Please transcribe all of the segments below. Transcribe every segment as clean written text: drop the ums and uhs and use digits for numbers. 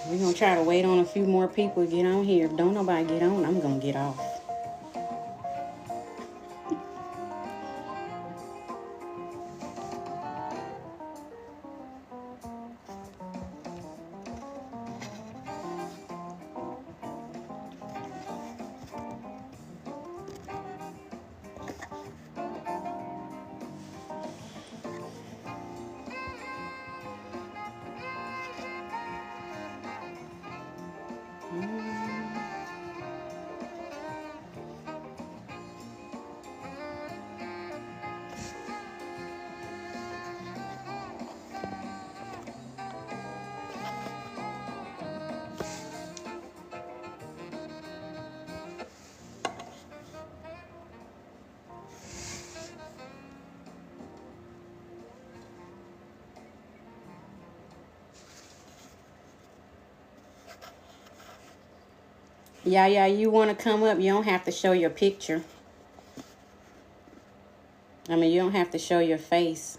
We're gonna try to wait on a few more people to get on here. If don't nobody get on, I'm gonna get off. Yeah, you want to come up? You don't have to show your picture. I mean, you don't have to show your face.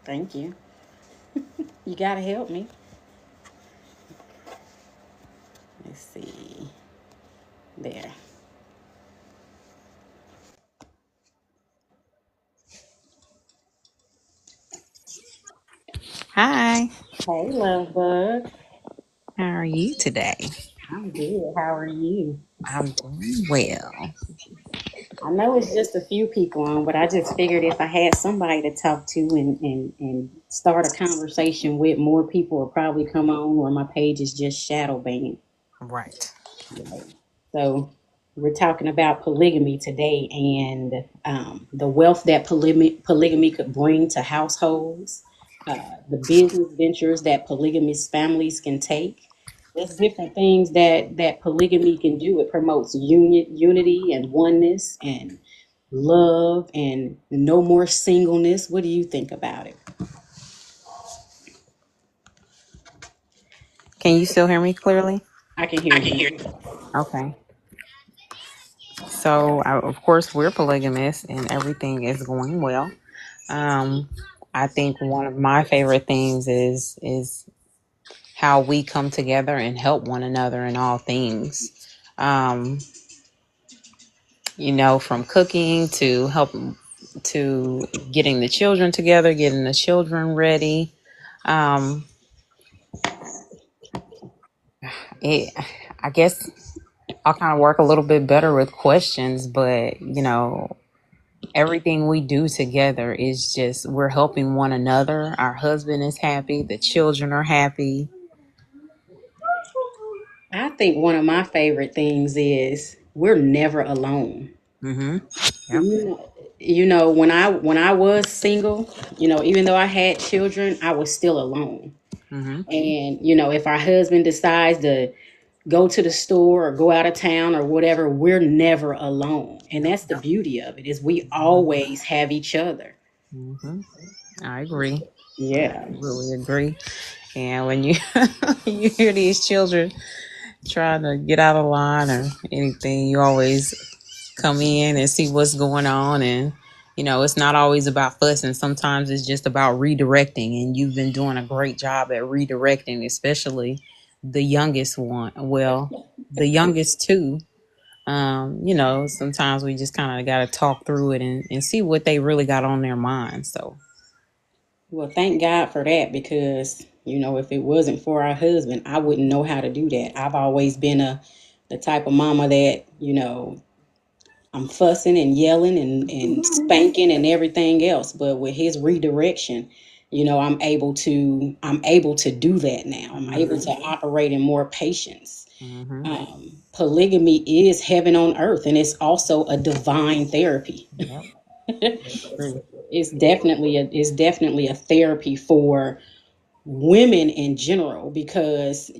Thank you. You gotta help me. Let's see. There. Hi, Hey, love bug. how are you today? I'm good. How are you? I'm doing well. I know it's just a few people on, but I just figured if I had somebody to talk to and start a conversation with, more people will probably come on, or my page is just shadow banned. Right. Right. So we're talking about polygamy today and the wealth that polygamy could bring to households, the business ventures that polygamous families can take. There's different things that polygamy can do. It promotes unity and oneness and love and no more singleness. What do you think about it? Can you still hear me clearly? I can hear you. Okay. So, of course, we're polygamous and everything is going well. Um, I think one of my favorite things is how we come together and help one another in all things. Um, from cooking to helping to getting the children together, getting the children ready. Um, it, I guess I'll kind of work a little bit better with questions, but everything we do together is just we're helping one another. Our husband is happy, the children are happy. I think one of my favorite things is we're never alone. Mm-hmm. Yep. When I was single, even though I had children, I was still alone. Mm-hmm. And if our husband decides to go to the store or go out of town or whatever, we're never alone. And that's the beauty of it, is we always have each other. Mm-hmm. I agree. I Yeah. really agree. And when you you hear these children trying to get out of line or anything, you always come in and see what's going on. And it's not always about fussing. Sometimes it's just about redirecting, and you've been doing a great job at redirecting, especially the youngest one. Well, the youngest two. Sometimes we just kind of got to talk through it and see what they really got on their mind. So Well, thank God for that, because if it wasn't for our husband, I wouldn't know how to do that. I've always been the type of mama that, I'm fussing and yelling and spanking and everything else. But with his redirection, I'm able to do that now. I'm able to operate in more patience. mm-hmm. Polygamy is heaven on earth, and it's also a divine therapy. Yep. Agree. It's definitely a therapy for women in general, because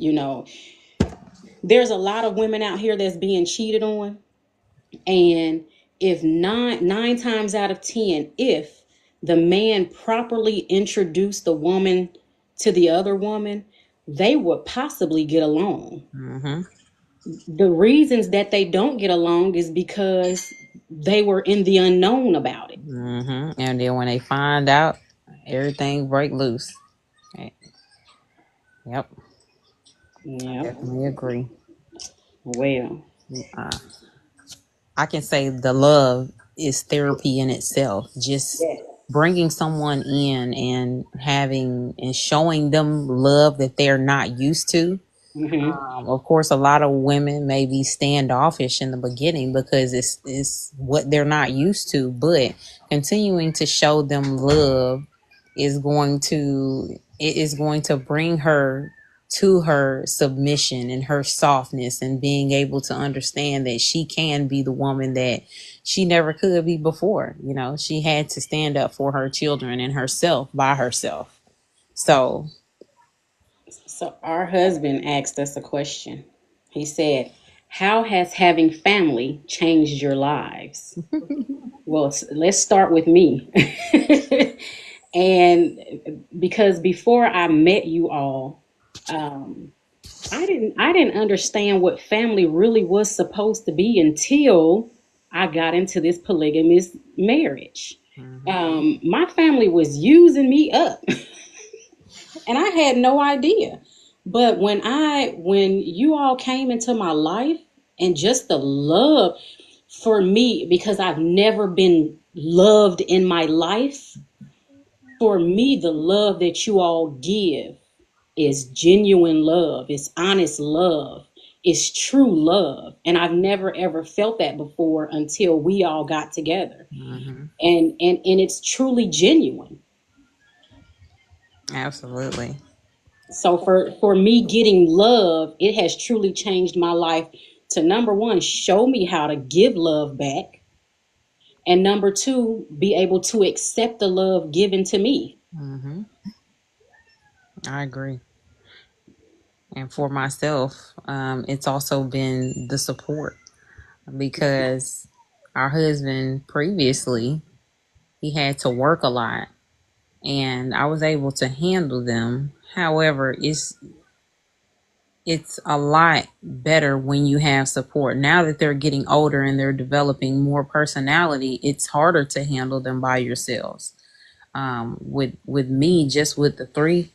there's a lot of women out here that's being cheated on. And if nine times out of 10, if the man properly introduced the woman to the other woman, they would possibly get along. Mm-hmm. The reasons that they don't get along is because they were in the unknown about it. And then when they find out, everything break loose. Eh, Yep, I Yeah. definitely agree. Well, Uh, I can say the love is therapy in itself. Just yes. bringing someone in and having and showing them love that they're not used to. Mm-hmm. Of course, a lot of women may be standoffish in the beginning because it's what they're not used to. But continuing to show them love is going to bring her to her submission and her softness and being able to understand that she can be the woman that she never could be before. She had to stand up for her children and herself by herself. So, So our husband asked us a question. He said, "How has having family changed your lives?" Well, let's start with me. And because before I met you all, um, I didn't understand what family really was supposed to be until I got into this polygamous marriage. mhm, My family was using me up, and I had no idea. But when you all came into my life, and just the love for me, because I've never been loved in my life, for me, the love that you all give is genuine love, it's honest love, it's true love. And I've never ever felt that before until we all got together. mhm. And it's truly genuine. Absolutely. So for me getting love, it has truly changed my life to, number one, show me how to give love back. And number two, be able to accept the love given to me. hmm I agree. And for myself, it's also been the support because our husband previously, he had to work a lot and I was able to handle them. However, it's a lot better when you have support. Now that they're getting older and they're developing more personality, it's harder to handle them by yourselves. With me, just with the three,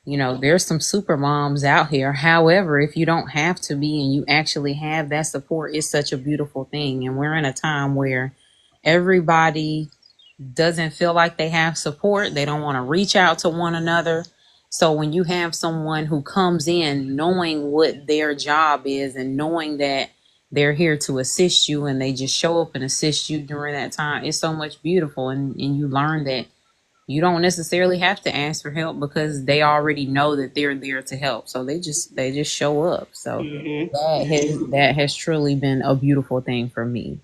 there's some super moms out here. However, if you don't have to be and you actually have that support, it's such a beautiful thing. And we're in a time where everybody doesn't feel like they have support. They don't want to reach out to one another. So when you have someone who comes in knowing what their job is and knowing that they're here to assist you and they just show up and assist you during that time, it's so much beautiful. And you learn that you don't necessarily have to ask for help because they already know that they're there to help. So they just show up. So that has truly been a beautiful thing for me.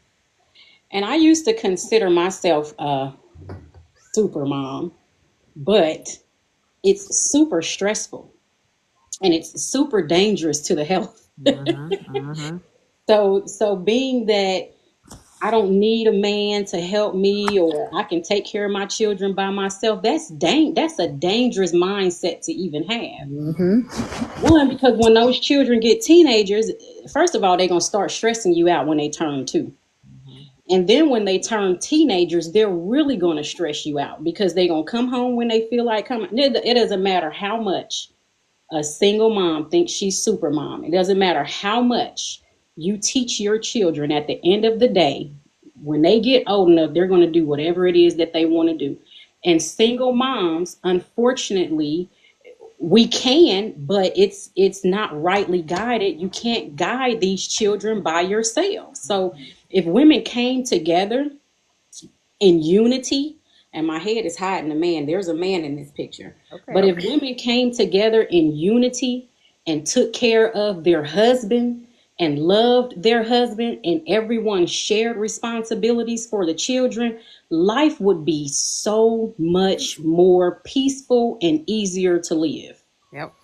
And I used to consider myself a super mom, but it's super stressful and it's super dangerous to the health. Mm-hmm. So being that I don't need a man to help me, or I can take care of my children by myself, that's a dangerous mindset to even have. Mm-hmm. One, because when those children get teenagers, first of all, they're gonna start stressing you out when they turn two. And then when they turn teenagers, they're really going to stress you out because they're going to come home when they feel like coming. It doesn't matter how much a single mom thinks she's super mom. It doesn't matter how much you teach your children. At the end of the day, when they get old enough, they're going to do whatever it is that they want to do. And single moms, unfortunately, we can, but it's not rightly guided. You can't guide these children by yourself. So if women came together in unity, and my head is hiding a man, there's a man in this picture, Okay. but if Okay. women came together in unity and took care of their husband and loved their husband, and everyone shared responsibilities for the children, life would be so much more peaceful and easier to live. Yep.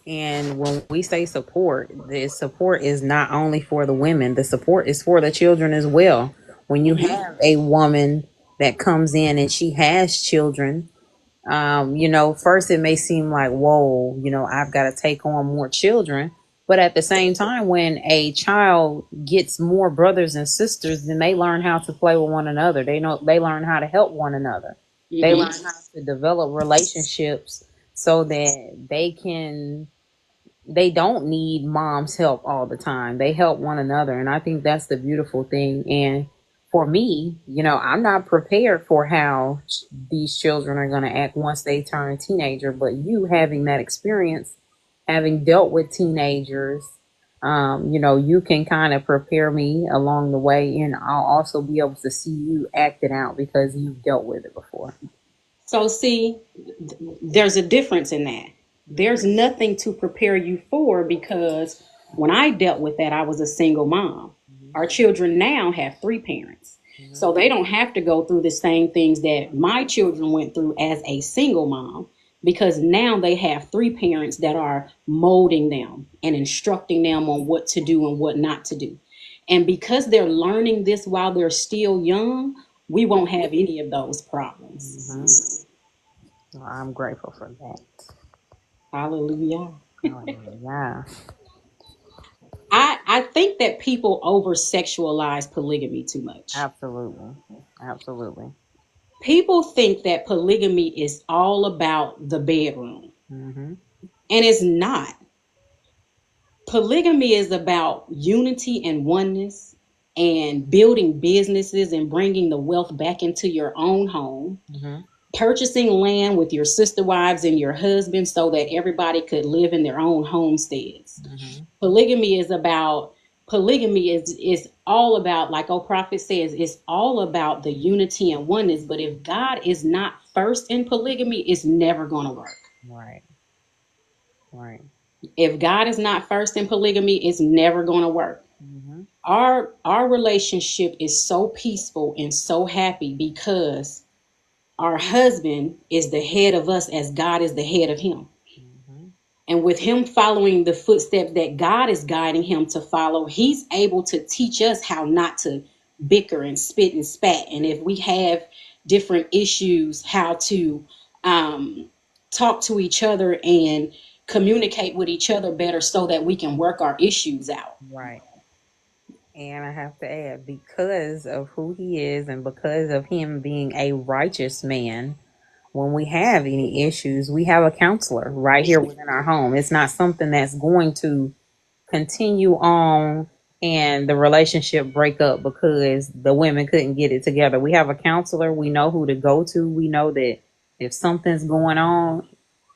And when we say support, the support is not only for the women, the support is for the children as well. When you Mhm. have a woman that comes in and she has children, first it may seem like, whoa, I've got to take on more children. But at the same time, when a child gets more brothers and sisters, then they learn how to play with one another. They learn how to help one another. They learn Mm-hmm. how to develop relationships so that they don't need mom's help all the time. They help one another. And I think that's the beautiful thing. And for me, I'm not prepared for how these children are going to act once they turn teenager. But you having that experience, having dealt with teenagers, you can kind of prepare me along the way. And I'll also be able to see you act it out because you've dealt with it before. So, see, there's a difference in that. There's nothing to prepare you for because when I dealt with that, I was a single mom. Our children now have three parents. So they don't have to go through the same things that my children went through as a single mom because now they have three parents that are molding them and instructing them on what to do and what not to do. And because they're learning this while they're still young, we won't have any of those Mm-hmm. problems. Well, I'm grateful for that. Hallelujah. Yeah, I think that people over sexualize polygamy too much. absolutely. Absolutely. People think that polygamy is all about the bedroom, Mm-hmm. and it's not. Polygamy is about unity and oneness and building businesses and bringing the wealth back into your own home, Mm-hmm. purchasing land with your sister wives and your husband so that everybody could live in their own homesteads. Mm-hmm. Polygamy is all about, like old prophet says, it's all about the unity and oneness. But if God is not first in polygamy, it's never going to work. Right. Right. If God is not first in polygamy, it's never going to work. Mm-hmm. Our relationship is so peaceful and so happy because our husband is the head of us as God is the head of him. Mm-hmm. And with him following the footsteps that God is guiding him to follow, he's able to teach us how not to bicker and spit and spat. And if we have different issues, how to um, talk to each other and communicate with each other better so that we can work our issues out. Right. And I have to add, because of who he is and because of him being a righteous man, when we have any issues, we have a counselor right here within our home. It's not something that's going to continue on and the relationship break up because the women couldn't get it together. We have a counselor. We know who to go to. We know that if something's going on,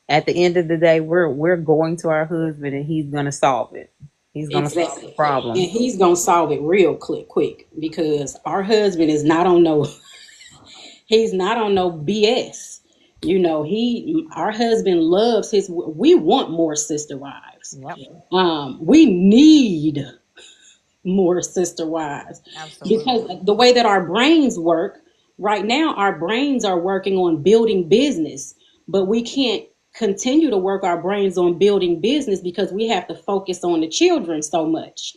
at the end of the day, we're going to our husband and he's gonna solve it. He's gonna solve the Exactly. problem. And he's gonna solve it real quick because our husband is not on no he's not on no BS. Our husband loves his, we want more sister wives. Yep. We need more sister wives because Absolutely. the way that our brains work right now, our brains are working on building business, but we can't continue to work our brains on building business because we have to focus on the children so much.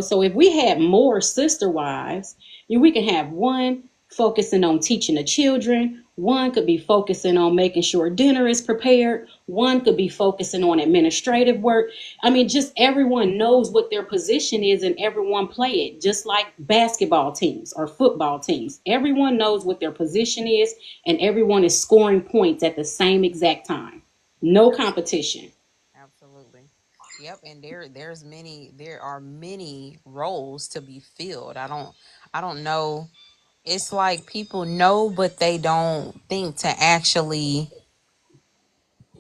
So if we had more sister wives, we can have one focusing on teaching the children, one could be focusing on making sure dinner is prepared, one could be focusing on administrative work. I mean, just everyone knows what their position is and everyone play it, just like basketball teams or football teams. Everyone knows what their position is and everyone is scoring points at the same exact time. No competition. Absolutely. Yep, and there are many roles to be filled. I don't know. It's like people know but they don't think to actually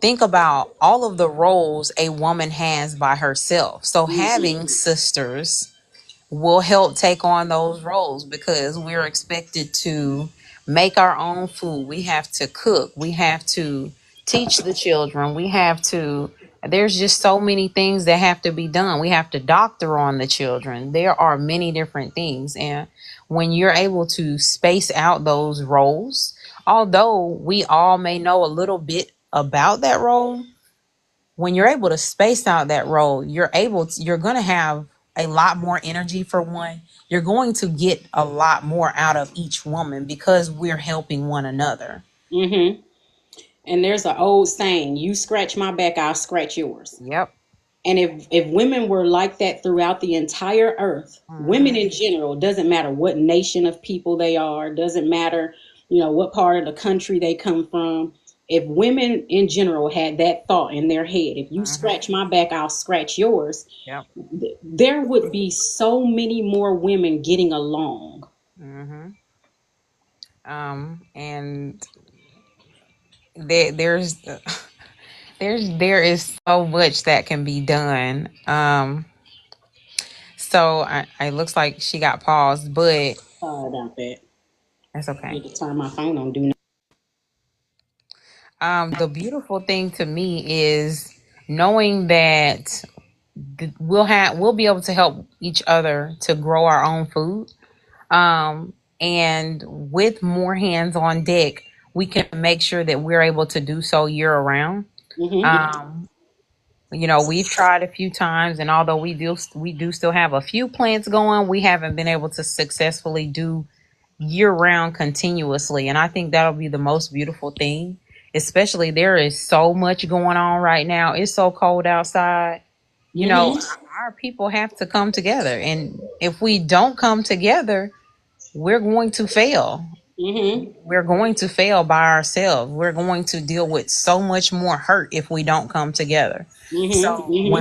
think about all of the roles a woman has by herself. So having sisters will help take on those roles because we're expected to make our own food. We have to cook. We have to teach the children. There's just so many things that have to be done. We have to doctor on the children. There are many different things. And when you're able to space out those roles, although we all may know a little bit about that role, when you're able to space out that role, you're going to have a lot more energy for one. You're going to get a lot more out of each woman because we're helping one another. And there's an old saying, you scratch my back, I'll scratch yours. Yep. And if women were like that throughout the entire earth, women Mm-hmm. in general, doesn't matter what nation of people they are, doesn't matter, what part of the country they come from. If women in general had that thought in their head, if you Mm-hmm. scratch my back, I'll scratch yours, Yep. there would be so many more women getting along. Mm-hmm. And there's there is so much that can be done. So I looks like she got paused, but Sorry about that. that's I okay. had to turn my phone on. Do not. The beautiful thing to me is knowing that we'll be able to help each other to grow our own food. And with more hands on deck, we can make sure that we're able to do so year around. Mm-hmm. Um, we've tried a few times, and although we do still have a few plants going, we haven't been able to successfully do year round continuously. And I think that'll be the most beautiful thing. Especially there is so much going on right now. It's so cold outside. You know, Mm-hmm. our people have to come together. And if we don't come together, we're going to fail. Mm-hmm. We're going to fail by ourselves. We're going to deal with so much more hurt if we don't come together. Mm-hmm. So Mm-hmm.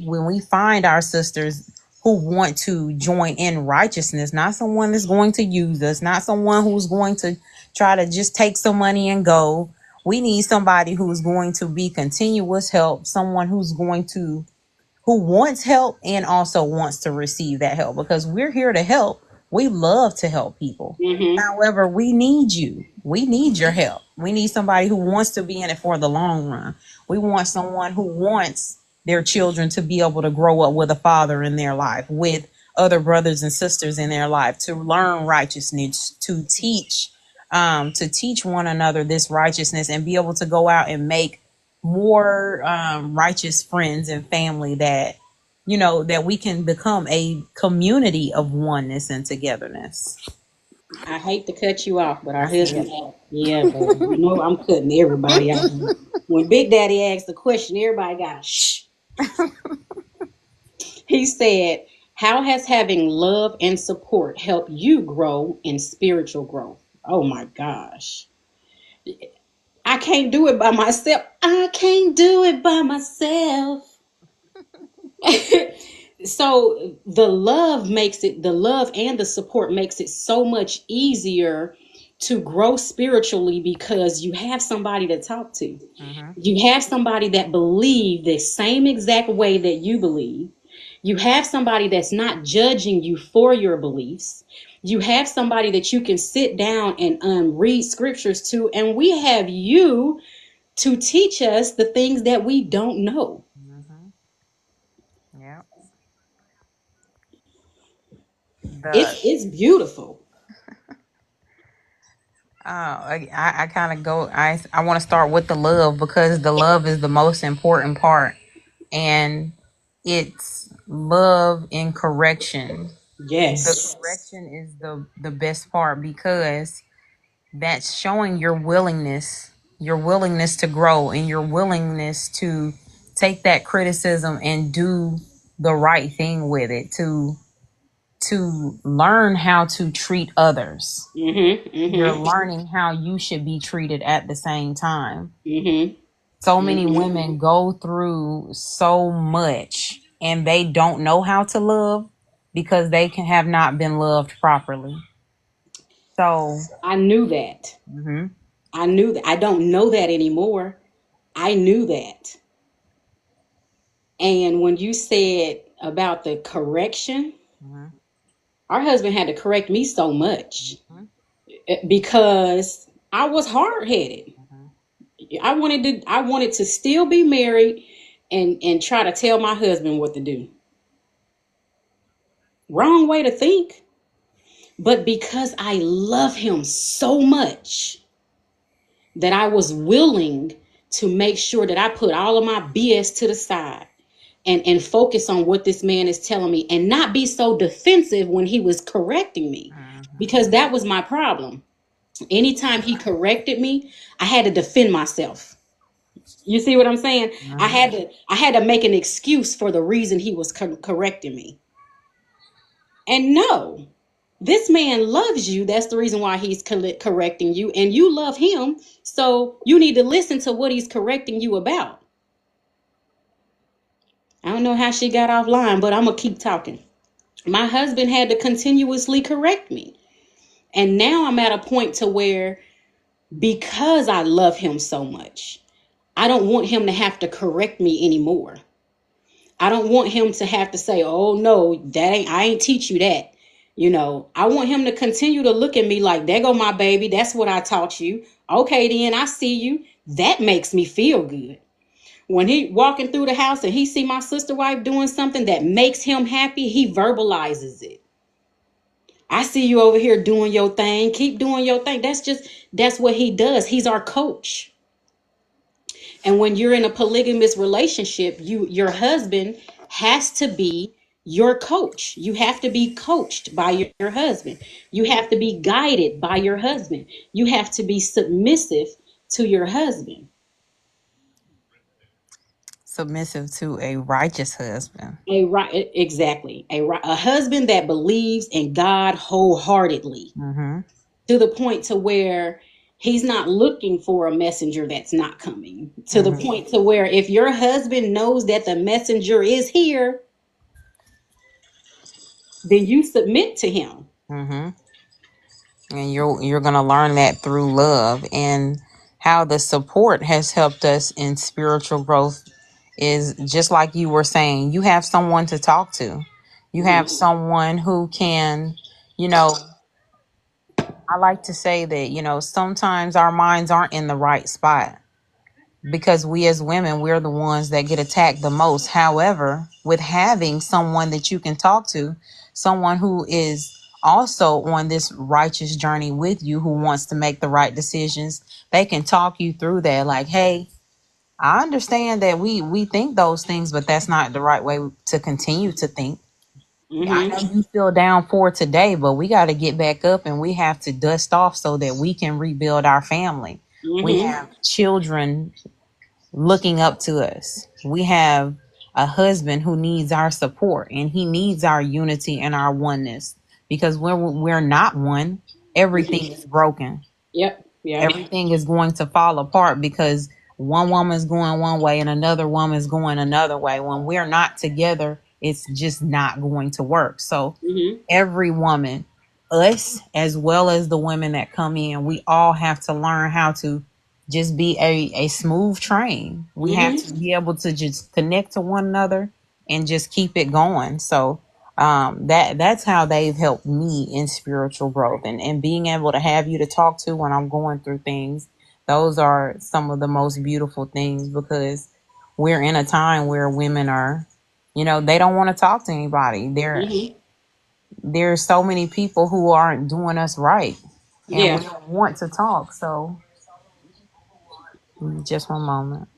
when we find our sisters who want to join in righteousness, not someone that's going to use us, not someone who's going to try to just take some money and go. We need somebody who's going to be continuous help, someone who wants help and also wants to receive that help, because we're here to help. We love to help people. Mm-hmm. However, we need you. We need your help. We need somebody who wants to be in it for the long run. We want someone who wants their children to be able to grow up with a father in their life, with other brothers and sisters in their life, to learn righteousness, to teach one another this righteousness, and be able to go out and make more righteous friends and family, that we can become a community of oneness and togetherness. I hate to cut you off, but our I see husband, it. yeah, baby, I'm cutting everybody out. When Big Daddy asked the question, everybody got shh. He said, "How has having love and support helped you grow in spiritual growth?" Oh my gosh. I can't do it by myself. I can't do it by myself. So the love and the support makes it so much easier to grow spiritually, because you have somebody to talk to. Mm-hmm. You have somebody that believe the same exact way that you believe. You have somebody that's not judging you for your beliefs. You have somebody that you can sit down and read scriptures to, and we have you to teach us the things that we don't know. Mm-hmm. Yeah. It's The it's beautiful. I kind of go. I want to start with the love, because the love is the most important part, and it's love in correction. The Yes. correction is the best part, because that's showing your willingness to grow, and your willingness to take that criticism and do the right thing with it, to learn how to treat others. Mm-hmm. You're Mm-hmm. learning how you should be treated at the same time. Mm-hmm. So many Mm-hmm. women go through so much and they don't know how to love, because they can have not been loved properly. So, I knew that. mhm, I knew that. I don't know that anymore. I knew that. And when you said about the correction, mhm, our husband had to correct me so much, mhm, because I was hard headed. mhm, I wanted to still be married and try to tell my husband what to do. Wrong way to think. But because I love him so much, that I was willing to make sure that I put all of my BS to the side and focus on what this man is telling me, and not be so defensive when he was correcting me, mhm. because that was my problem. Anytime he corrected me, I had to defend myself. You see what I'm saying? Mhm. I had to make an excuse for the reason he was correcting me. And no, this man loves you. That's the reason why he's correcting you, and you love him. So you need to listen to what he's correcting you about. I don't know how she got offline, but I'm gonna keep talking. My husband had to continuously correct me, and now I'm at a point to where, because I love him so much, I don't want him to have to correct me anymore. I don't want him to have to say, "Oh no, that ain't I ain't teach you that." I want him to continue to look at me like, "There go my baby. That's what I taught you." Okay, then I see you. That makes me feel good. When he walking through the house and he see my sister wife doing something that makes him happy, he verbalizes it. I see you over here doing your thing. Keep doing your thing. That's what he does. He's our coach. And when you're in a polygamous relationship, your husband has to be your coach. You have to be coached by your husband. You have to be guided by your husband. You have to be submissive to your husband. Submissive to a righteous husband. Exactly. A husband that believes in God wholeheartedly, Mhm. to the point to where he's not looking for a messenger that's not coming, to the Mhm. point to where if your husband knows that the messenger is here, then you submit to him. Mhm. And you're going to learn that through love, and how the support has helped us in spiritual growth is just like you were saying, you have someone to talk to. You have Mm-hmm. someone who can, you know, I like to say that, sometimes our minds aren't in the right spot, because we as women, we're the ones that get attacked the most. However, with having someone that you can talk to, someone who is also on this righteous journey with you, who wants to make the right decisions, they can talk you through that. Like, hey, I understand that we think those things, but that's not the right way to continue to think. I Mm-hmm. know you feel down for today, but we got to get back up and we have to dust off so that we can rebuild our family. We Mm-hmm. have children looking up to us. We have a husband who needs our support, and he needs our unity and our oneness, because when we're not one, everything is broken. Yep. Yep. Everything is going to fall apart, because one woman's going one way and another woman's going another way. When we're not together, it's just not going to work. So Mm-hmm. every woman, us as well as the women that come in, we all have to learn how to just be a smooth train. We have to Mm-hmm. be able to just connect to one another and just keep it going. So that's how they've helped me in spiritual growth, and being able to have you to talk to when I'm going through things. Those are some of the most beautiful things, because we're in a time where women are, they don't want to talk to anybody. Mm-hmm. There's so many people who aren't doing us right, and we Yeah. don't want to talk. So just one moment.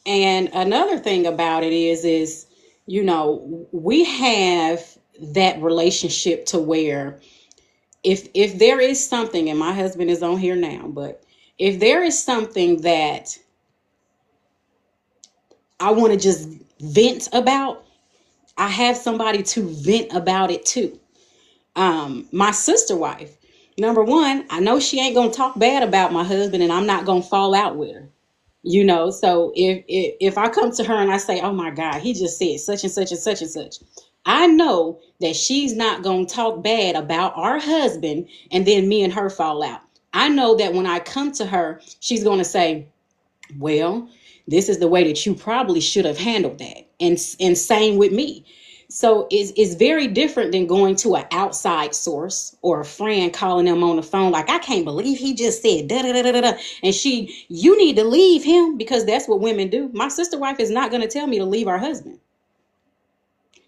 And another thing about it is, we have that relationship to where, if there is something, and my husband is on here now, but if there is something that I want to just vent about, I have somebody to vent about it to. My sister wife, number one, I know she ain't gonna talk bad about my husband, and I'm not gonna fall out with her. So if I come to her and I say, "Oh my God, he just said such and such and such and such," I know that she's not gonna talk bad about our husband and then me and her fall out. I know that when I come to her, she's gonna say, "Well, this is the way that you probably should have handled that," and same with me. So it's very different than going to an outside source or a friend calling them on the phone like, "I can't believe he just said da da da da da," and you need to leave him, because that's what women do. My sister wife is not going to tell me to leave our husband.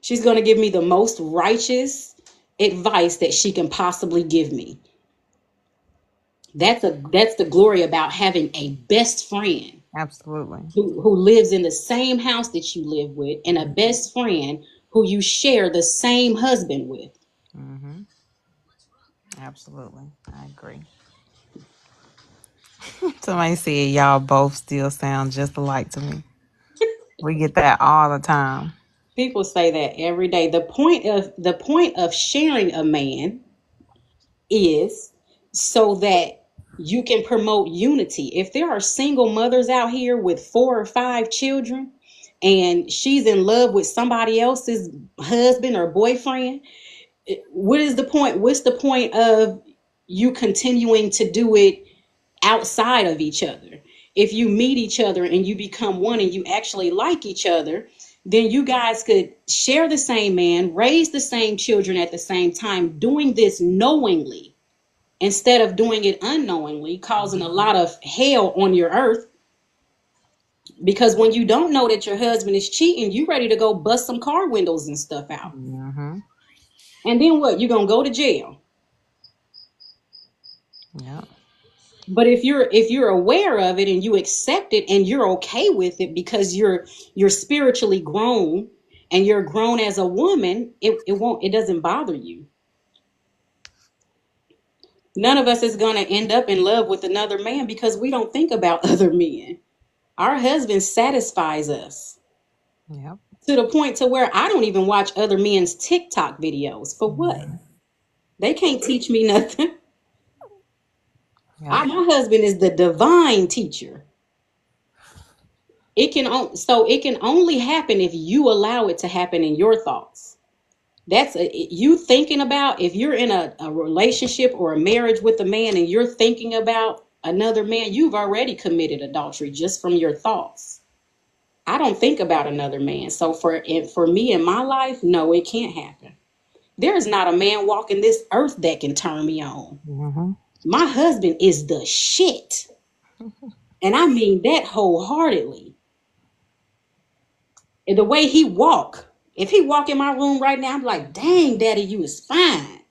She's going to give me the most righteous advice that she can possibly give me. That's the glory about having a best friend Absolutely. who lives in the same house that you live with, and a Hmm. best friend who you share the same husband with. Hmm. Absolutely. I agree. Somebody said y'all both still sound just alike to me. We get that all the time. People say that every day. The point of sharing a man is so that you can promote unity. If there are single mothers out here with 4 or 5 children and she's in love with somebody else's husband or boyfriend, what is the point? What's the point of you continuing to do it outside of each other? If you meet each other and you become one and you actually like each other, then you guys could share the same man, raise the same children at the same time, doing this knowingly instead of doing it unknowingly, causing a lot of hell on your earth. Because when you don't know that your husband is cheating, you ready to go bust some car windows and stuff out. Mm-hmm. And then what? You're gonna go to jail. Yep. But if you're aware of it and you accept it and you're okay with it because you're spiritually grown and you're grown as a woman, it doesn't bother you. None of us is gonna end up in love with another man because we don't think about other men. Our husband satisfies us Yep. to the point to where I don't even watch other men's TikTok videos. For what? Mm-hmm. They can't teach me nothing. Yep. My husband is the divine teacher. It can only happen if you allow it to happen in your thoughts. You thinking about, if you're in a relationship or a marriage with a man and you're thinking about another man, you've already committed adultery just from your thoughts. I don't think about another man. So for me in my life, no, it can't happen. There is not a man walking this earth that can turn me on. Mm-hmm. My husband is the shit. And I mean that wholeheartedly. And the way he walk, if he walk in my room right now, I'm like, dang, daddy, you is fine.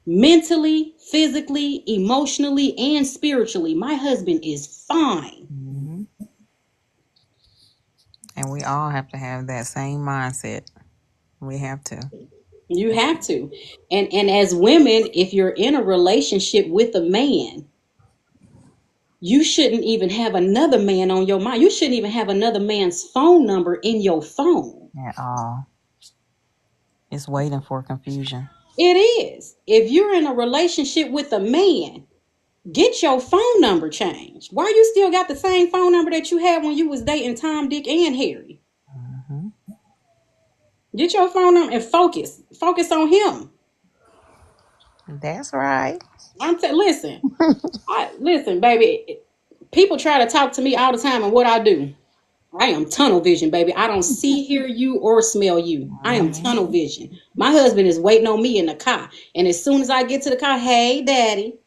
Mentally, physically, emotionally, and spiritually, my husband is fine. Mm-hmm. And we all have to have that same mindset. We have to. You have to. And as women, if you're in a relationship with a man, you shouldn't even have another man on your mind. You shouldn't even have another man's phone number in your phone. At all. It's waiting for confusion. It is. If you're in a relationship with a man, get your phone number changed. Why you still got the same phone number that you had when you was dating Tom, Dick, and Harry? Mm-hmm. Get your phone number and focus. Focus on him. That's right. Listen. Listen, baby. People try to talk to me all the time, and what I do, I am tunnel vision, baby. I don't see, hear you, or smell you. I am Mm-hmm. tunnel vision. My husband is waiting on me in the car, and as soon as I get to the car, hey, daddy.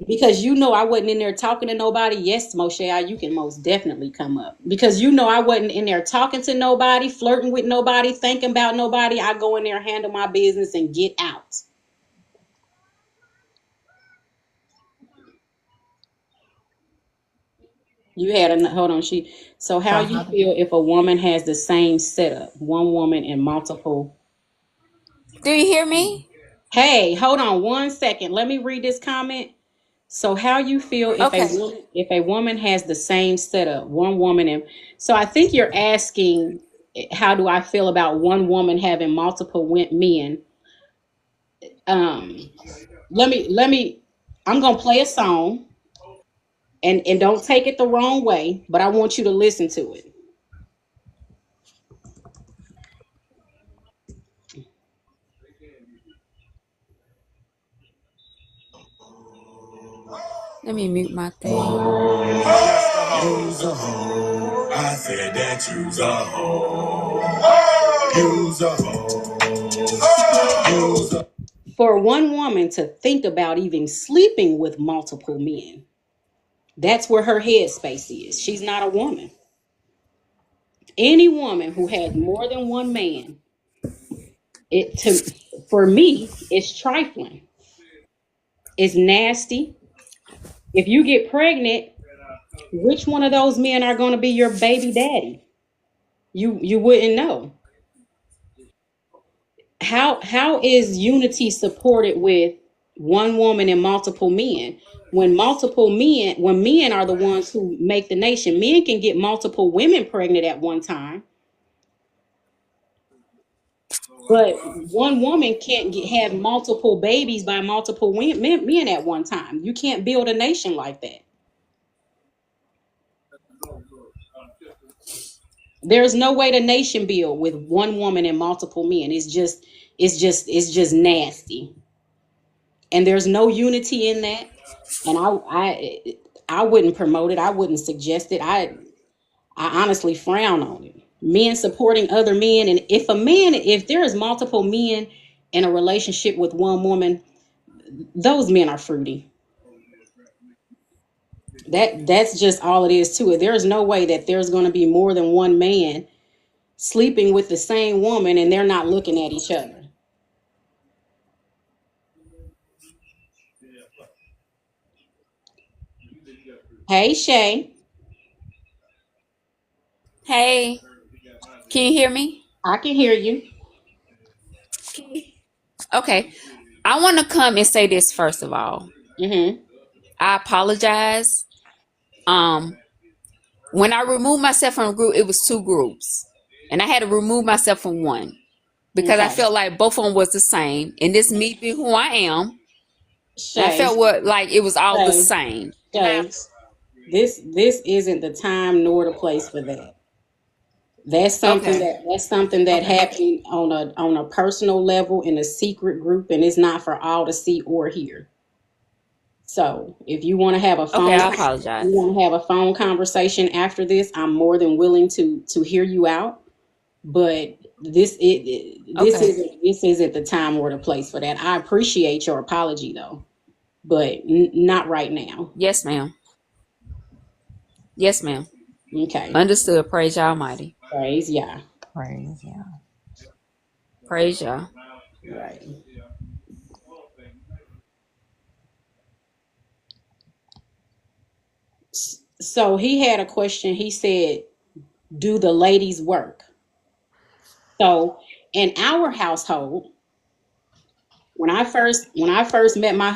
Because I wasn't in there talking to nobody. Yes, Moshe, you can most definitely come up. Because I wasn't in there talking to nobody, flirting with nobody, thinking about nobody. I go in there, handle my business, and get out. You had a hold on, so how So you how feel if a woman has the same setup, one woman and multiple. Do you hear me? Hey, hold on 1 second. Let me read this comment. So how you feel if a Okay. woman has the same setup, one woman and so I think you're asking how do I feel about one woman having multiple men? Um, let me. I'm gonna play a song and don't take it the wrong way, but I want you to listen to it. Let me mute my thing. You's a hoe. I said that you's a hoe. You's a hoe. You's a For one woman to think about even sleeping with multiple men, that's where her headspace is. She's not a woman. Any woman who has more than one man, it to for me, it's trifling. It's nasty. If you get pregnant, which one of those men are going to be your baby daddy? You wouldn't know. How is unity supported with one woman and multiple men? When men are the ones who make the nation, men can get multiple women pregnant at one time, but one woman can't have multiple babies by multiple men at one time. You can't build a nation like that. There's no way to nation build with one woman and multiple men. It's just nasty. And there's no unity in that. And I wouldn't promote it. I wouldn't suggest it. I honestly frown on it. Men supporting other men, and if there is multiple men in a relationship with one woman, those men are fruity. That's just all it is to it. There is no way that there's going to be more than one man sleeping with the same woman and they're not looking at each other. Hey Shay, Hey, can you hear me? I can hear you. Okay. I want to come and say this first of all. Mm-hmm. I apologize. Um, when I removed myself from a group, it was two groups. And I had to remove myself from one because I Okay. felt like both of them was the same. And this me being who I am. And I Shay, felt like it was all the Shay, same. Shay. This isn't the time nor the place for that. Okay. That's something that Okay. happened on a personal level in a secret group, and it's not for all to see or hear. So if you want to have a Okay, phone, I you apologize. want to have a phone conversation after this, I'm more than willing to hear you out. But Okay. this isn't the time or the place for that. I appreciate your apology though, but not right now. Yes, ma'am. Yes, ma'am. Okay, Understood. Praise Yah Almighty. praise yeah, Praise, yeah. Praise Yah. right. So he had a question. He said, "Do the ladies work?" So in our household, when I first met my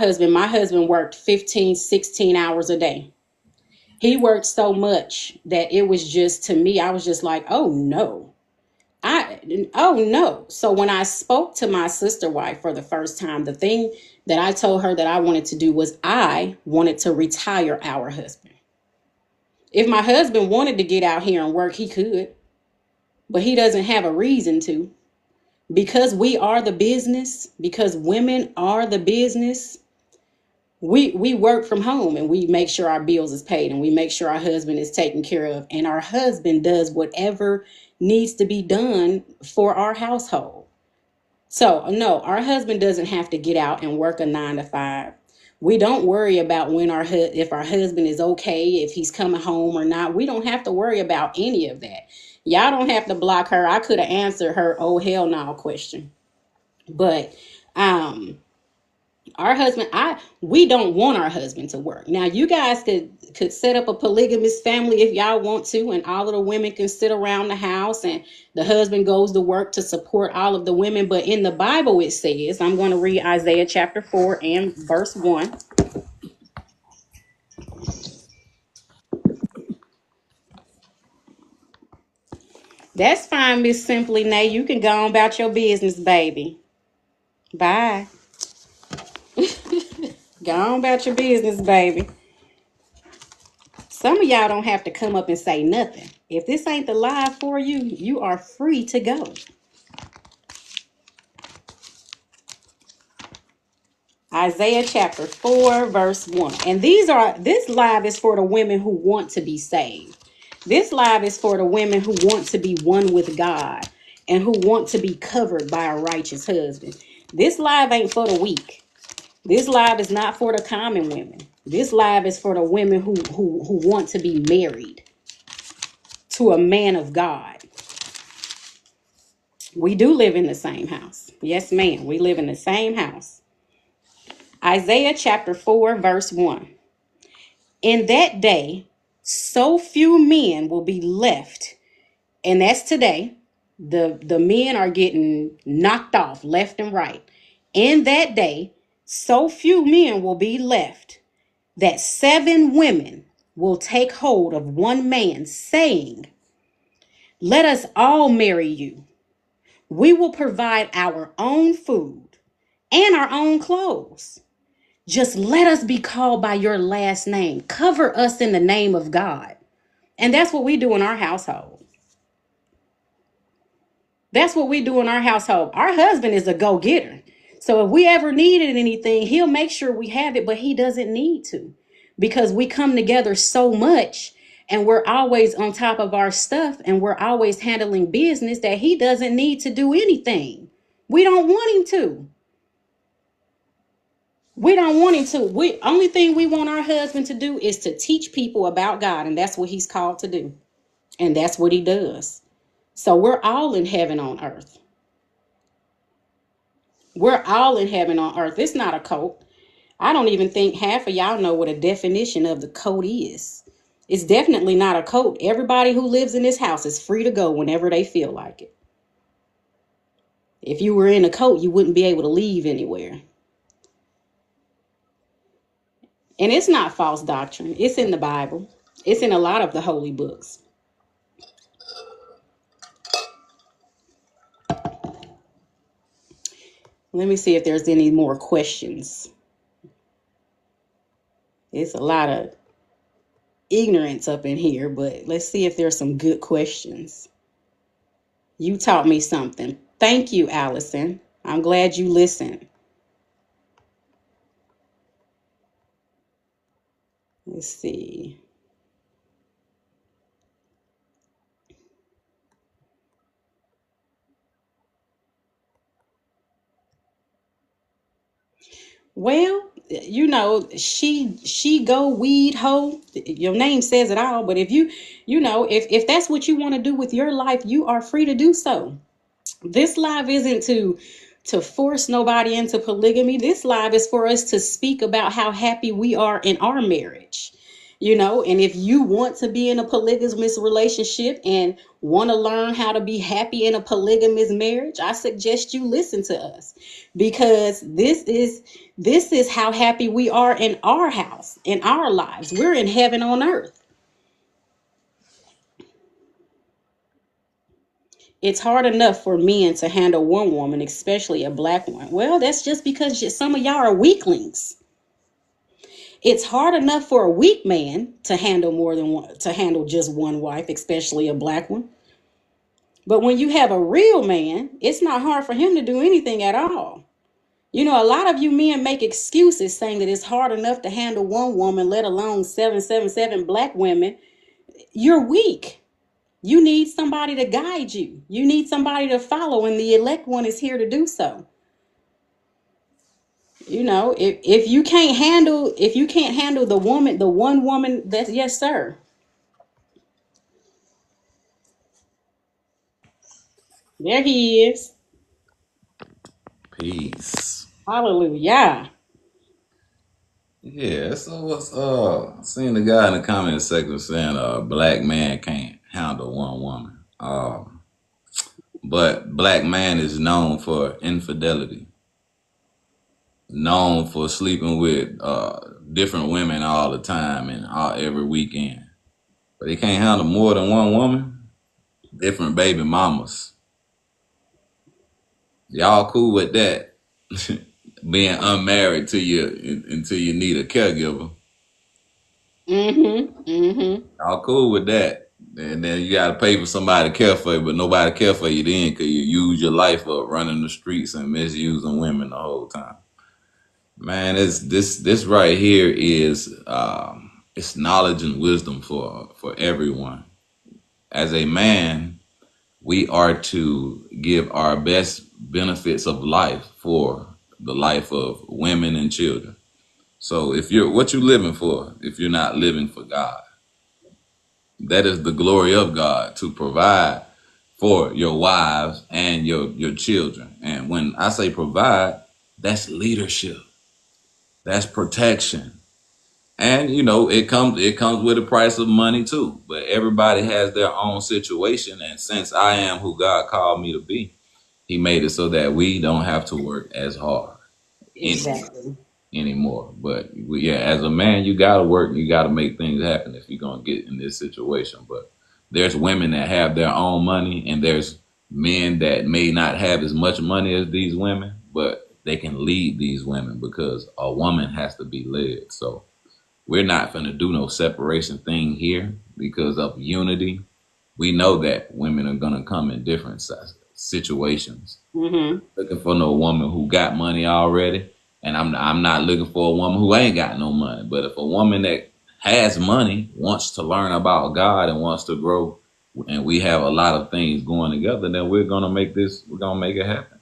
husband worked 15, 16 hours a day. He worked so much that it was just to me, I was just like, oh no. Oh no. So when I spoke to my sister wife for the first time, the thing that I told her that I wanted to do was I wanted to retire our husband. If my husband wanted to get out here and work, he could, but he doesn't have a reason to. Because we are the business, because women are the business, we work from home and we make sure our bills is paid and we make sure our husband is taken care of and our husband does whatever needs to be done for our household. So no, our husband doesn't have to get out and work a 9 to 5. We don't worry about when if our husband is okay, if he's coming home or not. We don't have to worry about any of that. Y'all don't have to block her. I could have answered her oh hell no question. But um our husband, we don't want our husband to work. Now you guys could set up a polygamous family if y'all want to, and all of the women can sit around the house and the husband goes to work to support all of the women. But in the Bible it says, I'm going to read Isaiah chapter 4 and verse 1. That's fine, Miss Simply Nay. You can go on about your business, baby. Bye. Go on about your business, baby. Some of y'all don't have to come up and say nothing. If this ain't the live for you, you are free to go. Isaiah chapter 4, verse 1. And this live is for the women who want to be saved. This live is for the women who want to be one with God and who want to be covered by a righteous husband. This live ain't for the weak. This live is not for the common women. This live is for the women who want to be married to a man of God. We do live in the same house. Yes, ma'am. We live in the same house. Isaiah chapter 4, verse 1. In that day, so few men will be left. And that's today. The men are getting knocked off left and right. In that day, so few men will be left that 7 women will take hold of one man, saying, let us all marry you. We will provide our own food and our own clothes. Just let us be called by your last name. Cover us in the name of God. And that's what we do in our household. That's what we do in our household. Our husband is a go-getter. So if we ever needed anything, he'll make sure we have it, but he doesn't need to, because we come together so much and we're always on top of our stuff and we're always handling business that he doesn't need to do anything. We don't want him to. We don't want him to. We only thing we want our husband to do is to teach people about God, and that's what he's called to do. And that's what he does. So we're all in heaven on earth. We're all in heaven on earth. It's not a cult. I don't even think half of y'all know what a definition of the cult is. It's definitely not a cult. Everybody who lives in this house is free to go whenever they feel like it. If you were in a cult, you wouldn't be able to leave anywhere. And it's not false doctrine. It's in the Bible. It's in a lot of the holy books. Let me see if there's any more questions. It's a lot of ignorance up in here, but let's see if there's some good questions. You taught me something. Thank you, Allison. I'm glad you listened. Let's see. Well, you know, she go weed hoe. Your name says it all. But if if that's what you want to do with your life, you are free to do so. This live isn't to force nobody into polygamy. This live is for us to speak about how happy we are in our marriage. And if you want to be in a polygamous relationship and want to learn how to be happy in a polygamous marriage, I suggest you listen to us, because this is how happy we are in our house, in our lives. We're in heaven on earth. It's hard enough for men to handle one woman, especially a black one. Well, that's just because some of y'all are weaklings. It's hard enough for a weak man to handle more than one, to handle just one wife, especially a black one. But when you have a real man, it's not hard for him to do anything at all. A lot of you men make excuses saying that it's hard enough to handle one woman, let alone 777 black women. You're weak. You need somebody to guide you. You need somebody to follow, and the elect one is here to do so. If you can't handle the one woman, that's yes, sir. There he is. Peace. Hallelujah. Yeah, so what's seeing the guy in the comment section saying a black man can't handle one woman. But black man is known for infidelity, known for sleeping with different women all the time and every weekend. But he can't handle more than one woman. Different baby mamas. Y'all cool with that? Being unmarried till until you need a caregiver. Y'all cool with that? And then you gotta pay for somebody to care for you, but nobody care for you then because you use your life up running the streets and misusing women the whole time. Man, it's this right here is it's knowledge and wisdom for everyone. As a man, we are to give our best benefits of life for the life of women and children. So if you're what you living for, if you're not living for God, that is the glory of God, to provide for your wives and your children. And when I say provide, that's leadership, that's protection. And it comes with a price of money too. But everybody has their own situation. And since I am who God called me to be, he made it so that we don't have to work as hard anymore. Exactly. anymore. But yeah, as a man, you gotta work. You gotta make things happen if you're gonna get in this situation. But there's women that have their own money, and there's men that may not have as much money as these women, but they can lead these women because a woman has to be led. So we're not going to do no separation thing here because of unity. We know that women are going to come in different situations. Mm-hmm. Looking for no woman who got money already, and I'm not looking for a woman who ain't got no money. But if a woman that has money wants to learn about God and wants to grow, and we have a lot of things going together, then we're gonna make this. We're gonna make it happen.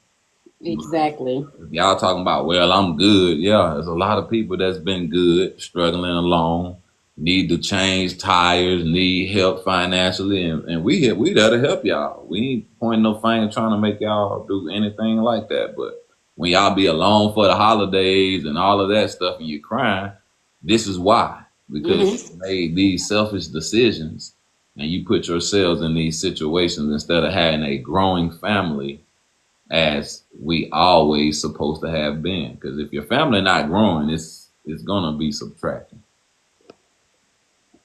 Exactly. Y'all talking about, well, I'm good. Yeah, there's a lot of people that's been good, struggling along, need to change tires, need help financially, and we there to help y'all. We ain't pointing no finger trying to make y'all do anything like that. But when y'all be alone for the holidays and all of that stuff and you crying, this is why. Because Mm-hmm. you made these selfish decisions and you put yourselves in these situations instead of having a growing family as we always supposed to have been. Because if your family not growing, it's gonna be subtracting.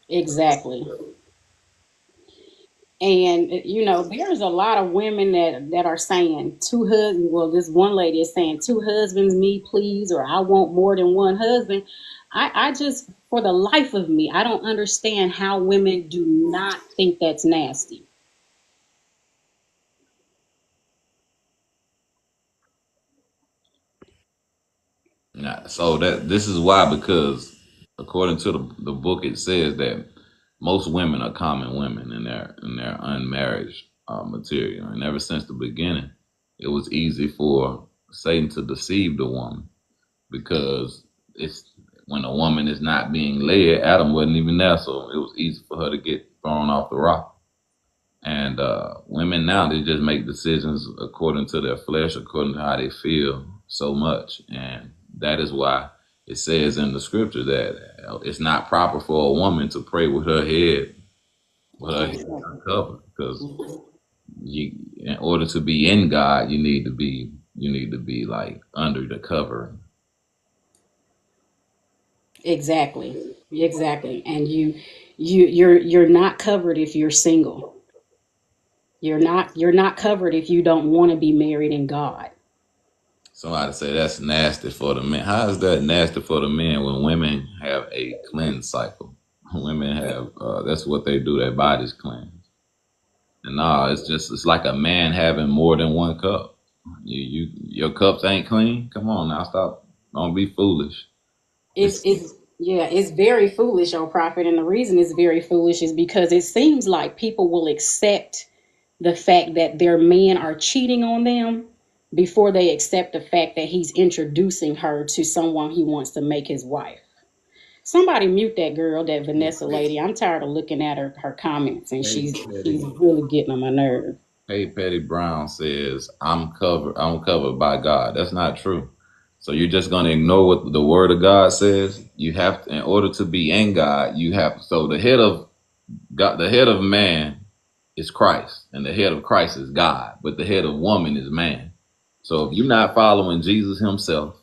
Exactly. And there's a lot of women that are saying two husbands. Well, this one lady is saying two husbands, me please, or I want more than one husband. I just, for the life of me, I don't understand how women do not think that's nasty. So that this is why, because according to the book, it says that most women are common women in their unmarried material, and ever since the beginning, it was easy for Satan to deceive the woman because it's when a woman is not being led. Adam wasn't even there, so it was easy for her to get thrown off the rock. And women now, they just make decisions according to their flesh, according to how they feel so much. And that is why it says in the scripture that it's not proper for a woman to pray with her head Exactly. uncovered. Because you, in order to be in God, you need to be like under the covering. Exactly. Exactly. And you're not covered if you're single. You're not covered if you don't want to be married in God. Somebody say that's nasty for the men. How is that nasty for the men when women have a cleanse cycle? Women have that's what they do. Their bodies cleanse. And nah, it's like a man having more than one cup. Your cups ain't clean. Come on now, stop. Don't be foolish. It's It's it's yeah, it's very foolish, oh prophet. And the reason it's very foolish is because it seems like people will accept the fact that their men are cheating on them before they accept the fact that he's introducing her to someone he wants to make his wife. Somebody mute that girl, that Vanessa lady. I'm tired of looking at her comments, and hey she's Petty. really getting on my nerve. Hey Petty Brown says I'm covered. I'm covered by God. That's not true. So you're just gonna ignore what the Word of God says. You have to, in order to be in God, you have. So the head of God, the head of man is Christ, and the head of Christ is God, but the head of woman is man. So if you're not following Jesus Himself,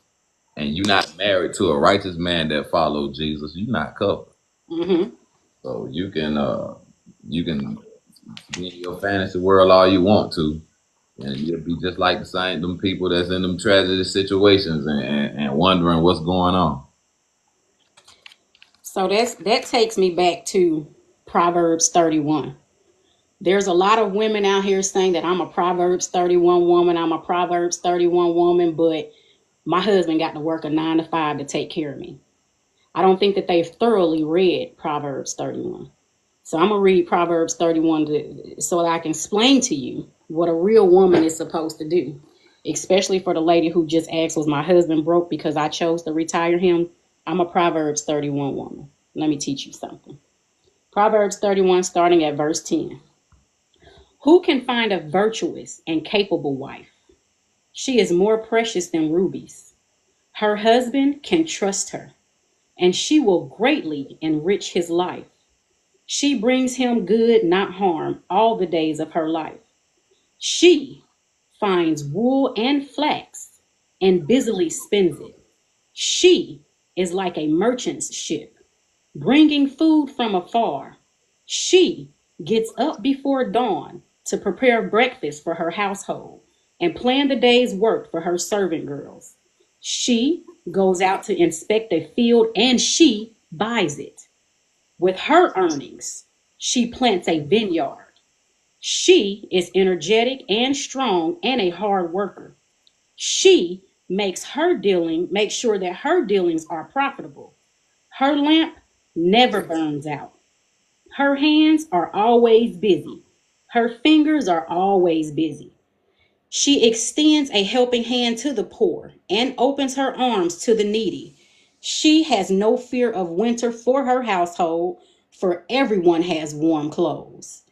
and you're not married to a righteous man that follows Jesus, you're not covered. Hmm. So you can be in your fantasy world all you want to, and you'll be just like the same them people that's in them tragedy situations and wondering what's going on. So that takes me back to Proverbs 31. There's a lot of women out here saying that I'm a Proverbs 31 woman, I'm a Proverbs 31 woman, but my husband got to work a 9 to 5 to take care of me. I don't think that they've thoroughly read Proverbs 31. So I'm going to read Proverbs 31 so that I can explain to you what a real woman is supposed to do, especially for the lady who just asked, was my husband broke because I chose to retire him? I'm a Proverbs 31 woman. Let me teach you something. Proverbs 31, starting at verse 10. Who can find a virtuous and capable wife? She is more precious than rubies. Her husband can trust her, and she will greatly enrich his life. She brings him good, not harm, all the days of her life. She finds wool and flax and busily spins it. She is like a merchant's ship, bringing food from afar. She gets up before dawn to prepare breakfast for her household and plan the day's work for her servant girls. She goes out to inspect a field and she buys it. With her earnings, she plants a vineyard. She is energetic and strong and a hard worker. She makes sure that her dealings are profitable. Her lamp never burns out. Her hands are always busy. Her fingers are always busy. She extends a helping hand to the poor and opens her arms to the needy. She has no fear of winter for her household, for everyone has warm clothes.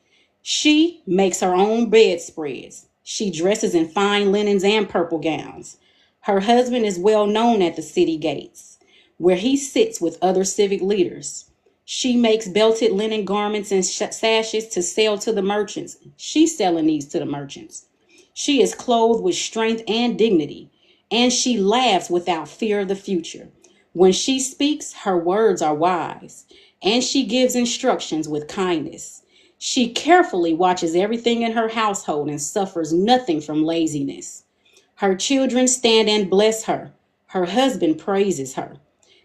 She makes her own bedspreads. She dresses in fine linens and purple gowns. Her husband is well known at the city gates, where he sits with other civic leaders. She makes belted linen garments and sashes to sell to the merchants. She's selling these to the merchants. She is clothed with strength and dignity, and she laughs without fear of the future. When she speaks, her words are wise, and she gives instructions with kindness. She carefully watches everything in her household and suffers nothing from laziness. Her children stand and bless her. Her husband praises her.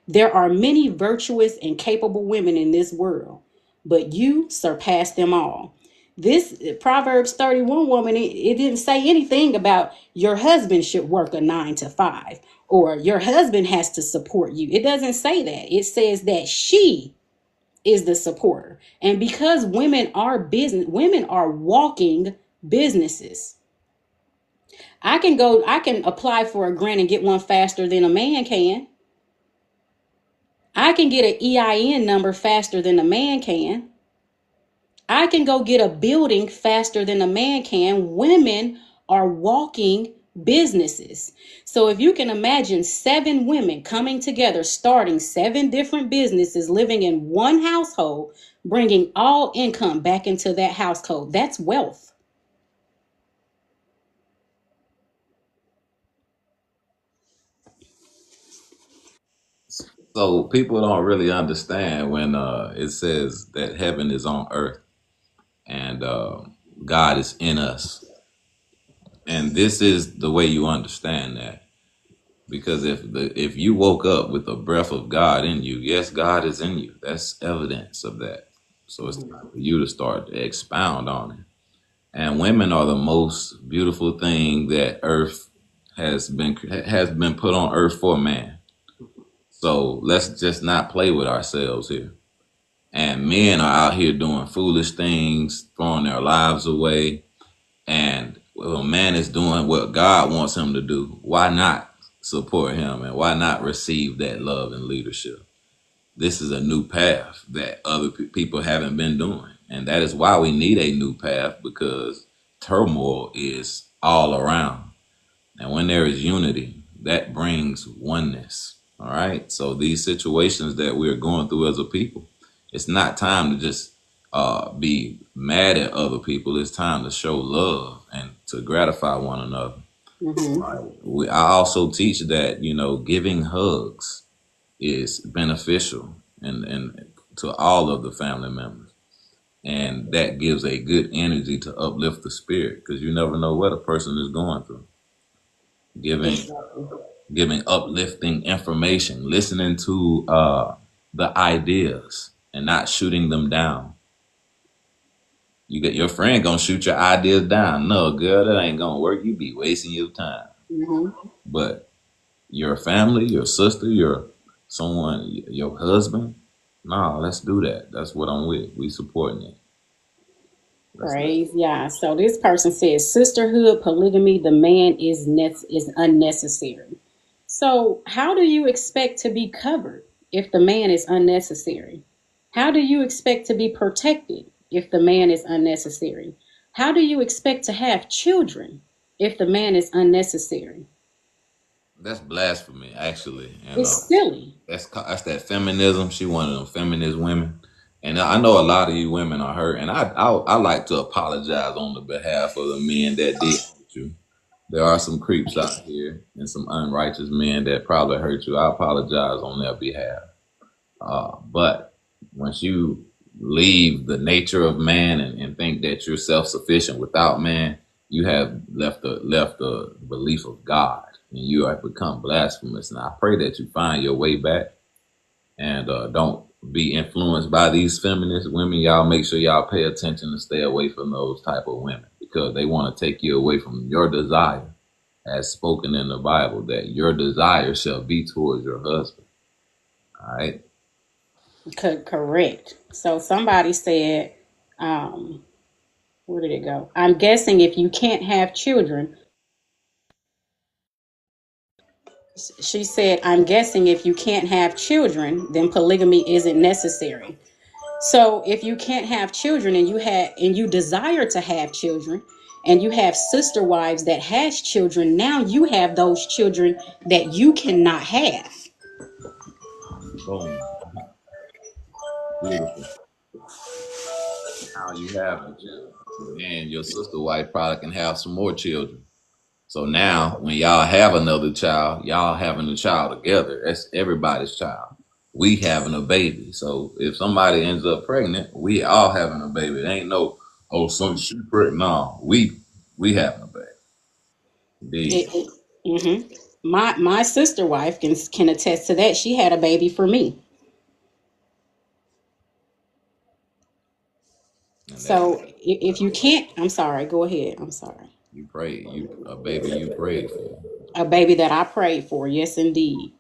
There are many virtuous and capable women in this world, but you surpass them all. This Proverbs 31 woman, it didn't say anything about your husband should work a 9 to 5 or your husband has to support you. It doesn't say that. It says that she is the supporter. And because women are walking businesses. I can apply for a grant and get one faster than a man can. I can get an EIN number faster than a man can. I can go get a building faster than a man can. Women are walking businesses. So if you can imagine 7 women coming together, starting 7 different businesses, living in one household, bringing all income back into that household, that's wealth. So people don't really understand when it says that heaven is on earth and God is in us. And this is the way you understand that. Because if you woke up with the breath of God in you, yes, God is in you. That's evidence of that. So it's time for you to start to expound on it. And women are the most beautiful thing that earth has been put on earth for man. So let's just not play with ourselves here. And men are out here doing foolish things, throwing their lives away. And when a man is doing what God wants him to do, why not support him and why not receive that love and leadership? This is a new path that other people haven't been doing. And that is why we need a new path, because turmoil is all around. And when there is unity, that brings oneness. All right. So these situations that we're going through as a people, it's not time to just be mad at other people. It's time to show love and to gratify one another. Mm-hmm. I also teach that, giving hugs is beneficial and to all of the family members. And that gives a good energy to uplift the spirit, because you never know what a person is going through. Giving Exactly. giving uplifting information, listening to the ideas and not shooting them down. You get your friend gonna shoot your ideas down. No, girl, that ain't gonna work. You be wasting your time. Mm-hmm. But your family, your sister, your husband, no, let's do that. That's what I'm with. We supporting it. Let's Praise Yah. So this person says sisterhood, polygamy, the man is unnecessary. So how do you expect to be covered if the man is unnecessary? How do you expect to be protected if the man is unnecessary? How do you expect to have children if the man is unnecessary? That's blasphemy, actually. And It's silly. that's that feminism. She one of them feminist women, and I know a lot of you women are hurt. And I like to apologize on the behalf of the men that did hurt you. There are some creeps out here and some unrighteous men that probably hurt you. I apologize on their behalf. But once you leave the nature of man and think that you're self sufficient without man, you have left the belief of God, and you have become blasphemous. And I pray that you find your way back and don't be influenced by these feminist women. Y'all make sure y'all pay attention and stay away from those type of women because they want to take you away from your desire, as spoken in the Bible, that your desire shall be towards your husband. All right. Correct. So somebody said, where did it go? I'm guessing if you can't have children, she said, I'm guessing if you can't have children, then polygamy isn't necessary. So if you can't have children and you desire to have children and you have sister wives that has children, now you have those children that you cannot have. Boom. Beautiful. Now you have the children. And your sister wife probably can have some more children. So now when y'all have another child, y'all having a child together. That's everybody's child. We having a baby. So if somebody ends up pregnant, we all having a baby. It ain't no, oh, some she pregnant. No, we having a baby. Indeed. Mm-hmm. My sister wife can attest to that. She had a baby for me. And that So if you can't, I'm sorry. Go ahead. I'm sorry. you pray, you a baby you prayed for. A baby that I prayed for. Yes, indeed.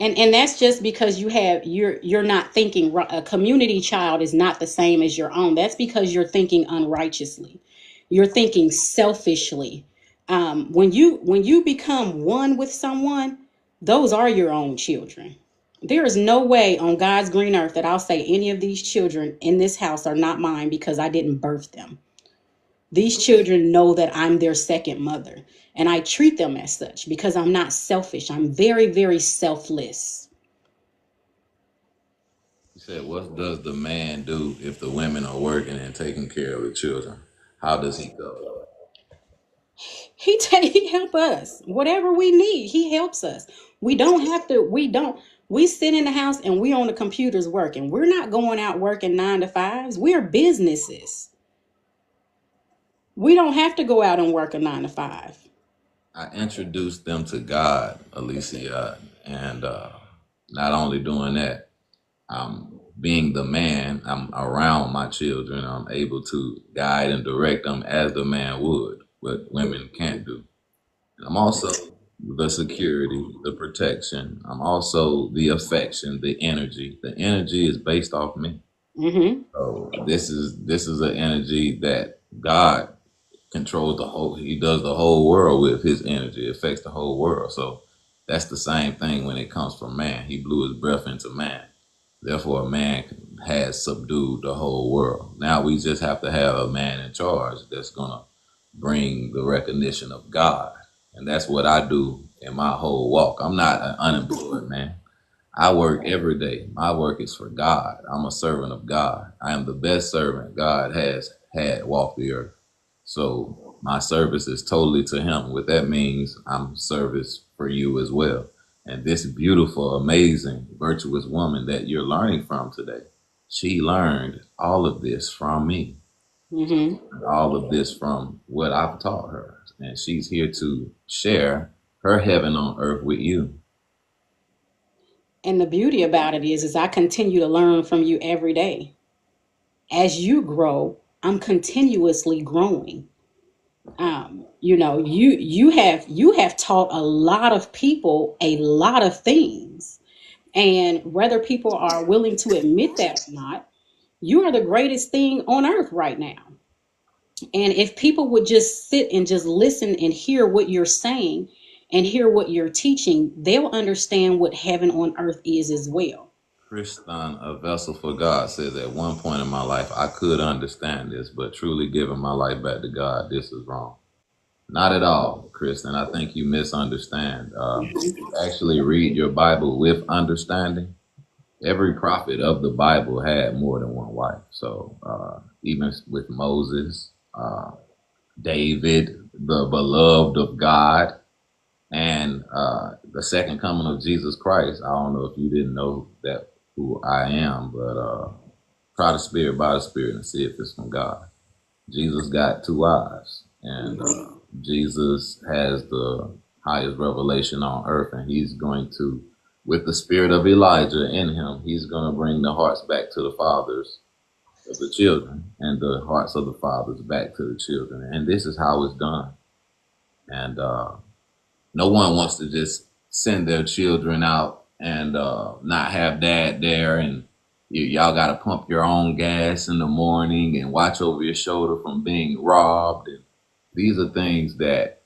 And that's just because you're not thinking a community child is not the same as your own. That's because you're thinking unrighteously. You're thinking selfishly. When you become one with someone, those are your own children. There is no way on God's green earth that I'll say any of these children in this house are not mine because I didn't birth them. These children know that I'm their second mother, and I treat them as such because I'm not selfish. I'm very, very selfless. He said, what does the man do if the women are working and taking care of the children? How does he go? He help us. Whatever we need, he helps us. We sit in the house and we on the computers working. We're not going out working 9 to 5s. We're businesses. We don't have to go out and work a 9 to 5. I introduced them to God, Alicia, and not only doing that, being the man, I'm around my children. I'm able to guide and direct them as the man would, what women can't do. And I'm also the security, the protection. I'm also the affection, the energy. The energy is based off me. Mm-hmm. So this is an energy that God controls the whole. He does the whole world with his energy. It affects the whole world. So that's the same thing when it comes from man. He blew his breath into man. Therefore, man has subdued the whole world. Now we just have to have a man in charge that's gonna bring the recognition of God, and that's what I do in my whole walk. I'm not an unemployed man. I work every day. My work is for God. I'm a servant of God. I am the best servant God has had walk the earth. So my service is totally to him. What that means, I'm service for you as well. And this beautiful, amazing, virtuous woman that you're learning from today, she learned all of this from me, Mm-hmm. all of this from what I've taught her. And she's here to share her heaven on earth with you. And the beauty about it is I continue to learn from you every day. As you grow, I'm continuously growing. You have taught a lot of people a lot of things, and whether people are willing to admit that or not, you are the greatest thing on earth right now. And if people would just sit and just listen and hear what you're saying and hear what you're teaching, they'll understand what heaven on earth is as well. Christian, a vessel for God, says at one point in my life, I could understand this, but truly giving my life back to God, this is wrong. Not at all, Kristen. I think you misunderstand. If you actually read your Bible with understanding, every prophet of the Bible had more than one wife. So even with Moses, David, the beloved of God, and the second coming of Jesus Christ. I don't know if you didn't know that who I am, but try the Spirit by the Spirit and see if it's from God. Jesus got two eyes, and Jesus has the highest revelation on earth, and he's going to, with the spirit of Elijah in him, he's going to bring the hearts back to the fathers of the children and the hearts of the fathers back to the children. And this is how it's done. And no one wants to just send their children out and not have dad there, and y'all got to pump your own gas in the morning and watch over your shoulder from being robbed. And these are things that,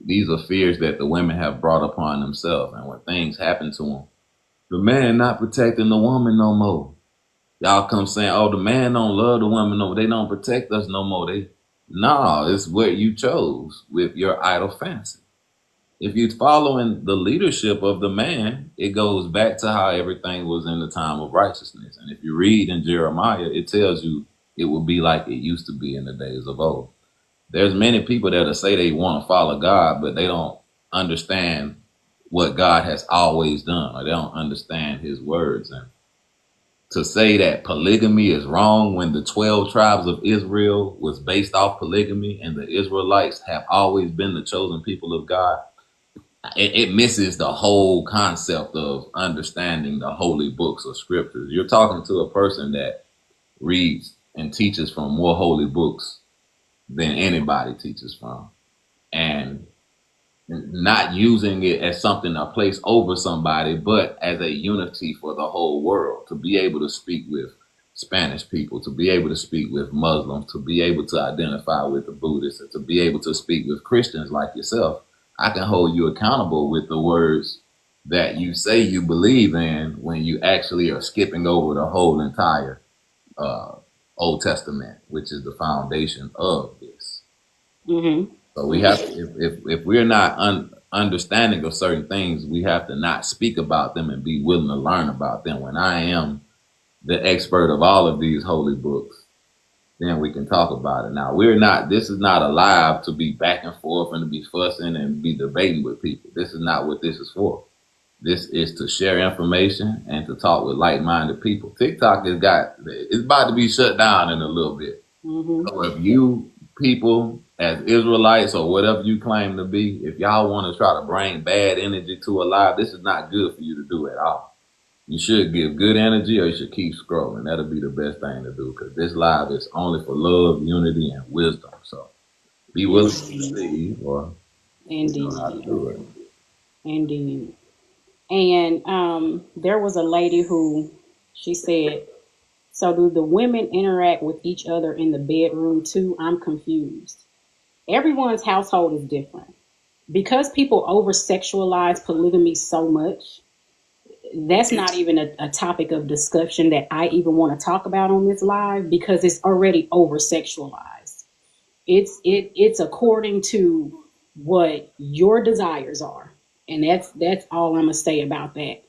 these are fears that the women have brought upon themselves. And when things happen to them, the man not protecting the woman no more. Y'all come saying, oh, the man don't love the woman no more. They don't protect us no more. No, it's what you chose with your idle fancy. If you're following the leadership of the man, it goes back to how everything was in the time of righteousness. And if you read in Jeremiah, it tells you it will be like it used to be in the days of old. There's many people that say they want to follow God, but they don't understand what God has always done, or they don't understand his words. And to say that polygamy is wrong when the 12 tribes of Israel was based off polygamy and the Israelites have always been the chosen people of God, it misses the whole concept of understanding the holy books of scriptures. You're talking to a person that reads and teaches from more holy books than anybody teaches from, and not using it as something to place over somebody, but as a unity for the whole world, to be able to speak with Spanish people, to be able to speak with Muslims, to be able to identify with the Buddhists, and to be able to speak with Christians like yourself. I can hold you accountable with the words that you say you believe in when you actually are skipping over the whole entire Old Testament, which is the foundation of this. Mm-hmm. So we have to, if we're not understanding of certain things, we have to not speak about them and be willing to learn about them. When I am the expert of all of these holy books, then we can talk about it. Now, this is not a live to be back and forth and to be fussing and be debating with people. This is not what this is for. This is to share information and to talk with like-minded people. TikTok it's about to be shut down in a little bit. Mm-hmm. So if you people as Israelites or whatever you claim to be, if y'all want to try to bring bad energy to a live, this is not good for you to do at all. You should give good energy, or you should keep scrolling. That'll be the best thing to do, because this live is only for love, unity, and wisdom. So be willing to receive, or you know how to Indeed. do it. Indeed. And there was a lady who, she said, so do the women interact with each other in the bedroom too? I'm confused. Everyone's household is different. Because people over sexualize polygamy so much, that's not even a topic of discussion that I even want to talk about on this live, because it's already over sexualized. It's according to what your desires are, and that's all I'm gonna say about that.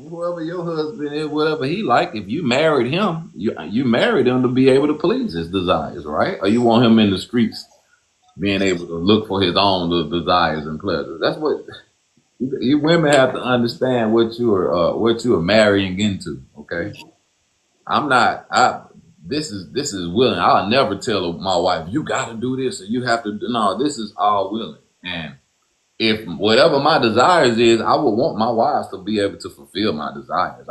Whoever your husband is, whatever he like, if you married him, you married him to be able to please his desires, right? Or you want him in the streets being able to look for his own little desires and pleasures. That's what you women have to understand, what you are marrying into. Okay, this is willing. I'll never tell my wife, you got to do this or you have to. No, this is all willing. And if whatever my desires is, I would want my wives to be able to fulfill my desires.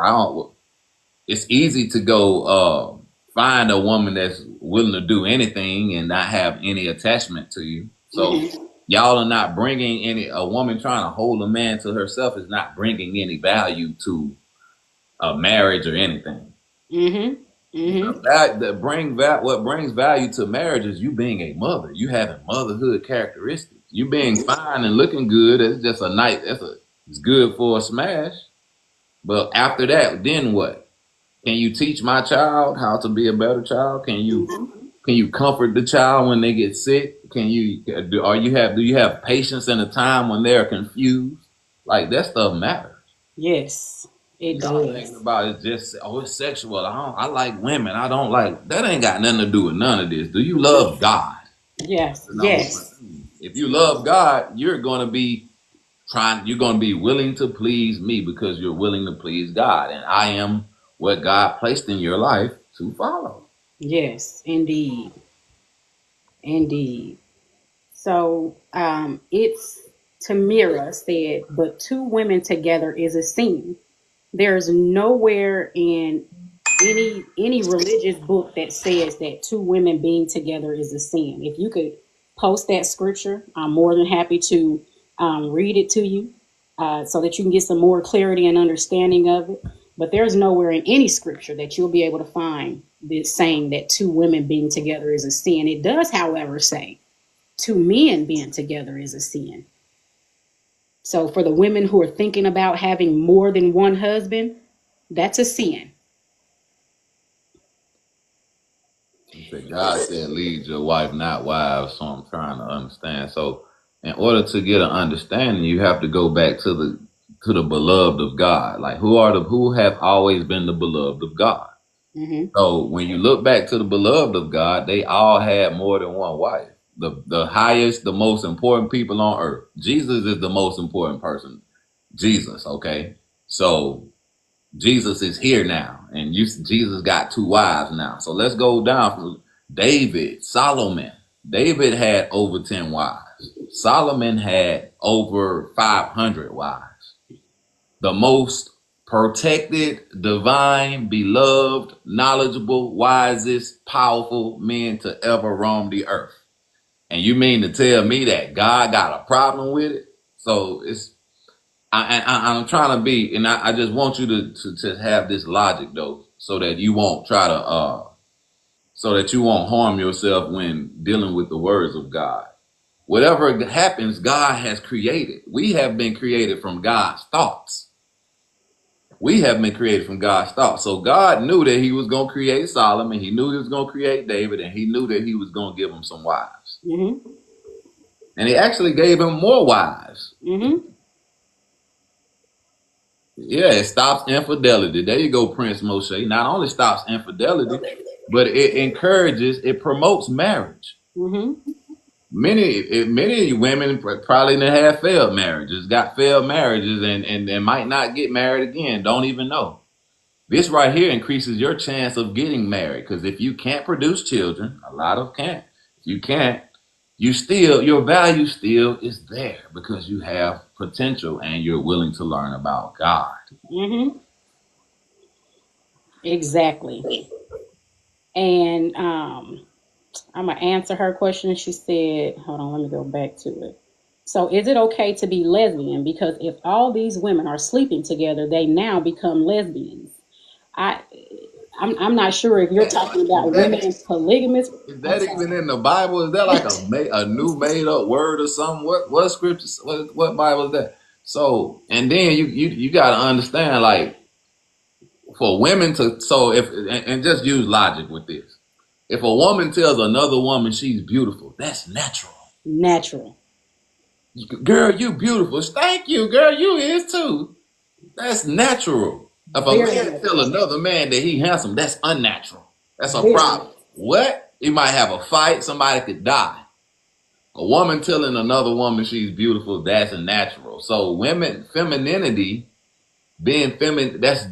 It's easy to go find a woman that's willing to do anything and not have any attachment to you. So y'all are not bringing a woman trying to hold a man to herself is not bringing any value to a marriage or anything. Mm-hmm. Mm-hmm. What brings value to marriage is you being a mother, you having motherhood characteristics, you being fine and looking good. It's just it's good for a smash. But after that, then what? Can you teach my child how to be a better child? Can you comfort the child when they get sick? Do you have patience in a time when they're confused? Like, that stuff matters. Yes, it Y'all thinking does. about it just, it's sexual. I like women. I don't like that. Ain't got nothing to do with none of this. Do you love God? Yes. The number one Yes. thing. If you love God, you're going to be you're going to be willing to please me because you're willing to please God. And I am what God placed in your life to follow. Yes. Indeed. Indeed. So it's Tamira said, but two women together is a sin. There's nowhere in any religious book that says that two women being together is a sin. If you could post that scripture, I'm more than happy to read it to you so that you can get some more clarity and understanding of it. But there's nowhere in any scripture that you'll be able to find this saying that two women being together is a sin. It does, however, say two men being together is a sin. So for the women who are thinking about having more than one husband, that's a sin. God said, lead your wife, not wives. So I'm trying to understand. So in order to get an understanding, you have to go back to the beloved of God. Like who have always been the beloved of God. Mm-hmm. So when you look back to the beloved of God, they all had more than one wife. The highest, the most important people on earth. Jesus is the most important person. Jesus, okay? So Jesus is here now, and Jesus got two wives now. So let's go down from David, Solomon. David had over 10 wives. Solomon had over 500 wives. The most protected, divine, beloved, knowledgeable, wisest, powerful men to ever roam the earth. And you mean to tell me that God got a problem with it? So I'm trying to be, and I just want you to have this logic though, so that you won't try to, so that you won't harm yourself when dealing with the words of God. Whatever happens, God has created. We have been created from God's thoughts. We have been created from God's thoughts. So God knew that he was going to create Solomon. He knew he was going to create David, and he knew that he was going to give him some wives. Mm-hmm. And he actually gave him more wives. Mm-hmm. Yeah, it stops infidelity. There you go, Prince Moshe. Not only stops infidelity, but it encourages, it promotes marriage. Mm-hmm. Many women probably didn't have failed marriages, got failed marriages, and might not get married again. Don't even know. This right here increases your chance of getting married because if you can't produce children, a lot of can't. If you can't, your value still is there because you have potential and you're willing to learn about God. Mm-hmm. Exactly. And I'm gonna answer her question. She said, hold on, let me go back to it. So is it okay to be lesbian? Because if all these women are sleeping together, they now become lesbians. I I'm not sure if you're talking Is about women that in polygamous. is I'm that even sorry. in the Bible? Is that like a new made up word or something? What scripture? What Bible is that? So and then you got to understand like for women to so if and just use logic with this. If a woman tells another woman she's beautiful, that's natural. Natural. Girl, you beautiful. Thank you, girl. You is too. That's natural. If a Very man tell natural. another man that he handsome, that's unnatural. That's a Very problem. natural. What? You might have a fight. Somebody could die. A woman telling another woman she's beautiful, that's natural. So women, femininity, being feminine, that's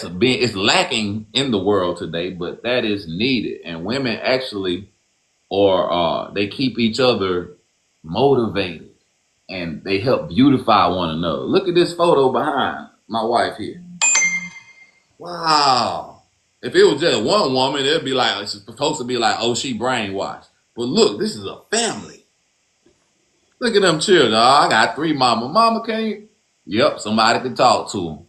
being it's lacking in the world today, but that is needed. And women actually or they keep each other motivated and they help beautify one another. Look at this photo behind my wife here. Wow. If it was just one woman, it'd be like it's supposed to be like, oh, she brainwashed. But look, this is a family. Look at them children. Oh, I got three mama. Mama can't. Yep, somebody can talk to them.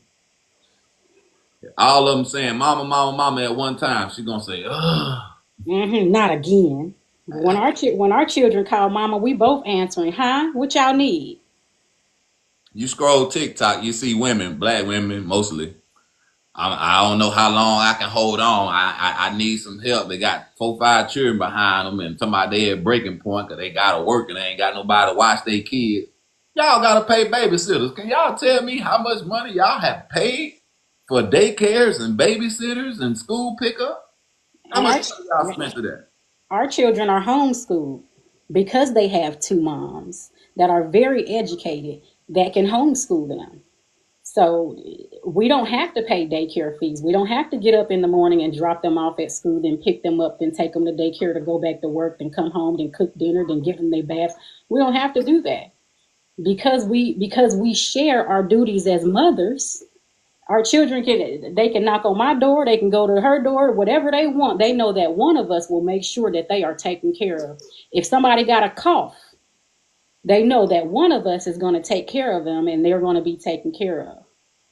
All of them saying mama, mama, mama at one time. She gonna say, ugh. Not again. When our children call mama, we both answering, huh? What y'all need? You scroll TikTok, you see women, black women mostly. I don't know how long I can hold on. I need some help. They got 4, 5 children behind them and talking about they at breaking point because they gotta work and they ain't got nobody to watch their kids. Y'all gotta pay babysitters. Can y'all tell me how much money y'all have paid for daycares and babysitters and school pickup? How much money y'all Actually, spent to that? Our children are homeschooled because they have two moms that are very educated that can homeschool them. So we don't have to pay daycare fees. We don't have to get up in the morning and drop them off at school, then pick them up, then take them to daycare to go back to work, then come home, then cook dinner, then give them their baths. We don't have to do that because we share our duties as mothers. Our children can knock on my door, they can go to her door, whatever they want. They know that one of us will make sure that they are taken care of. If somebody got a cough, they know that one of us is going to take care of them and they're going to be taken care of.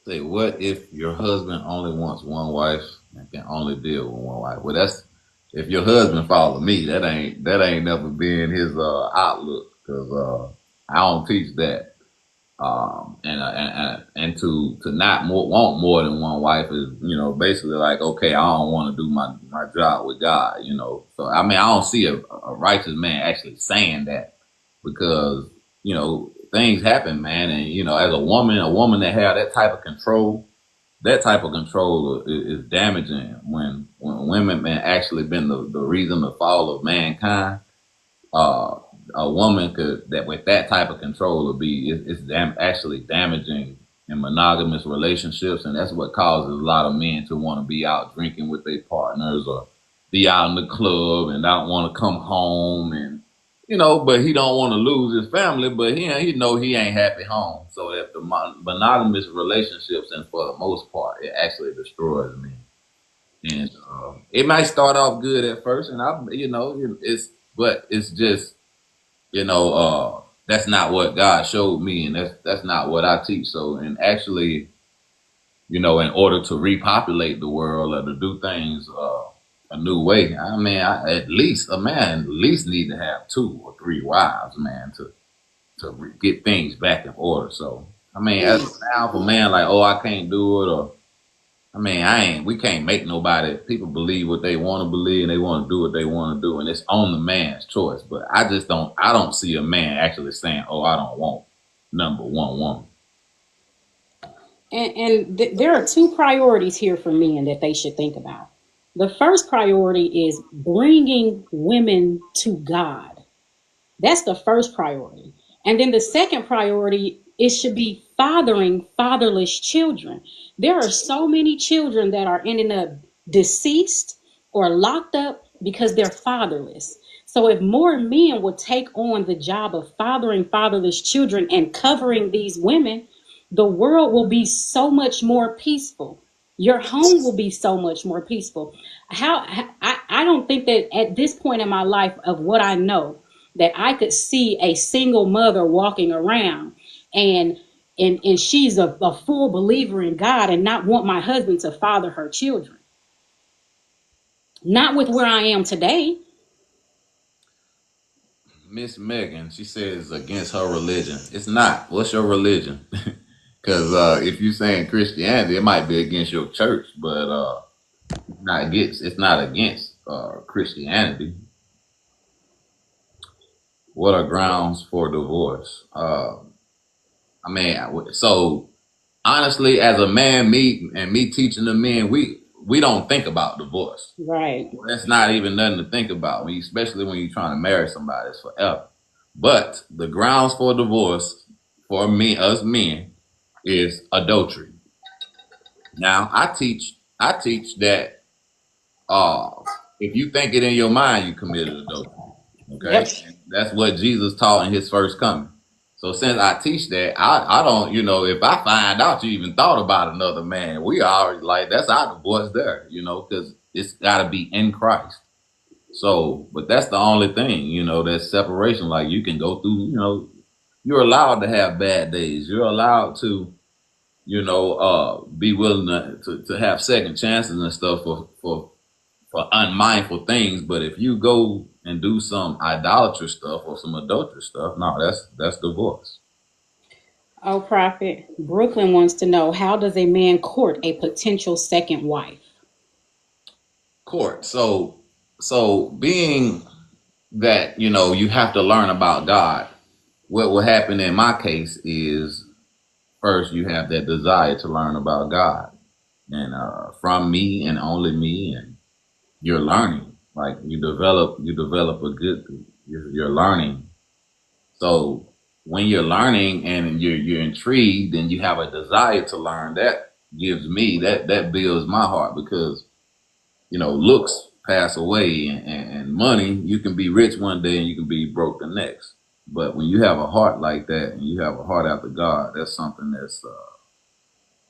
Say, what if your husband only wants one wife and can only deal with one wife? Well, that's if your husband follow me, that ain't never been his outlook, because I don't teach that. And to not want more than one wife is, basically like, okay, I don't want to do my job with God, So I mean, I don't see a righteous man actually saying that, because things happen, man, and as a woman that have that type of control, is damaging. When women, man, actually been the reason the fall of mankind. uh, a woman could that with that type of control will be actually damaging in monogamous relationships, and that's what causes a lot of men to want to be out drinking with their partners or be out in the club and not want to come home, and but he don't want to lose his family, but he know he ain't happy home. So if the monogamous relationships, and for the most part, it actually destroys men. And it might start off good at first, and it's just that's not what God showed me, and that's not what I teach. So, and actually, in order to repopulate the world or to do things a new way, I mean, at least a man need to have 2 or 3 wives, man, to get things back in order. So, I mean, as a powerful man, like, oh, I can't do it, or I mean, we can't make nobody, people believe what they want to believe and they want to do what they want to do. And it's on the man's choice. But I don't see a man actually saying, oh, I don't want number one woman. And there are 2 priorities here for men that they should think about. The first priority is bringing women to God. That's the first priority. And then the second priority, it should be fathering fatherless children. There are so many children that are ending up deceased or locked up because they're fatherless. So if more men would take on the job of fathering fatherless children and covering these women, the world will be so much more peaceful. Your home will be so much more peaceful. I don't think that at this point in my life of what I know, that I could see a single mother walking around and she's a full believer in God and not want my husband to father her children. Not with where I am today. Miss Megan, she says against her religion. It's not. What's your religion? Because if you're saying Christianity, it might be against your church, but it's not against Christianity. What are grounds for divorce? I mean, so honestly, as a man, me teaching the men, we don't think about divorce. Right. That's not even nothing to think about, especially when you're trying to marry somebody. It's forever. But the grounds for divorce for us men is adultery. Now, I teach that if you think it in your mind, you committed adultery. Okay, Yep. and that's what Jesus taught in His first coming. So since I teach that, I don't, if I find out you even thought about another man, we already like that's our divorce there, because it's got to be in Christ. So, but that's the only thing, that's separation. Like you can go through, you're allowed to have bad days. You're allowed to, be willing to have second chances and stuff for unmindful things. But if you go and do some idolatrous stuff or some adulterous stuff, no, that's divorce. Oh, Prophet, Brooklyn wants to know, how does a man court a potential second wife? Court. So being that, you have to learn about God. What will happen in my case is first you have that desire to learn about God. And from me and only me, and you're learning. Like you develop a good. You're learning. So when you're learning and you're intrigued and you have a desire to learn, that gives me that builds my heart because looks pass away and money, you can be rich one day and you can be broke the next. But when you have a heart like that and you have a heart after God, that's something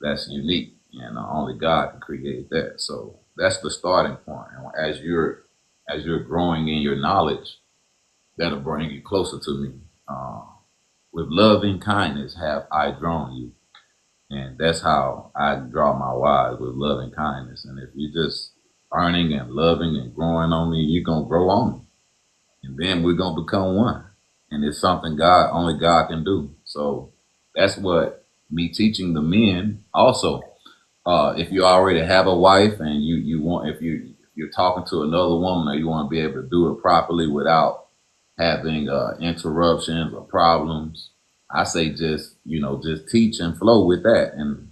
that's unique, and only God can create that. So that's the starting point. And as you're growing in your knowledge, that'll bring you closer to me. Uh, with loving kindness have I drawn you, and that's how I draw my wives, with loving kindness. And if you just earning and loving and growing on me, you're gonna grow on me, and then we're gonna become one. And it's something God only God can do. So that's what me teaching the men also. If you already have a wife and you want if you're talking to another woman, or you want to be able to do it properly without having interruptions or problems, I say just teach and flow with that, and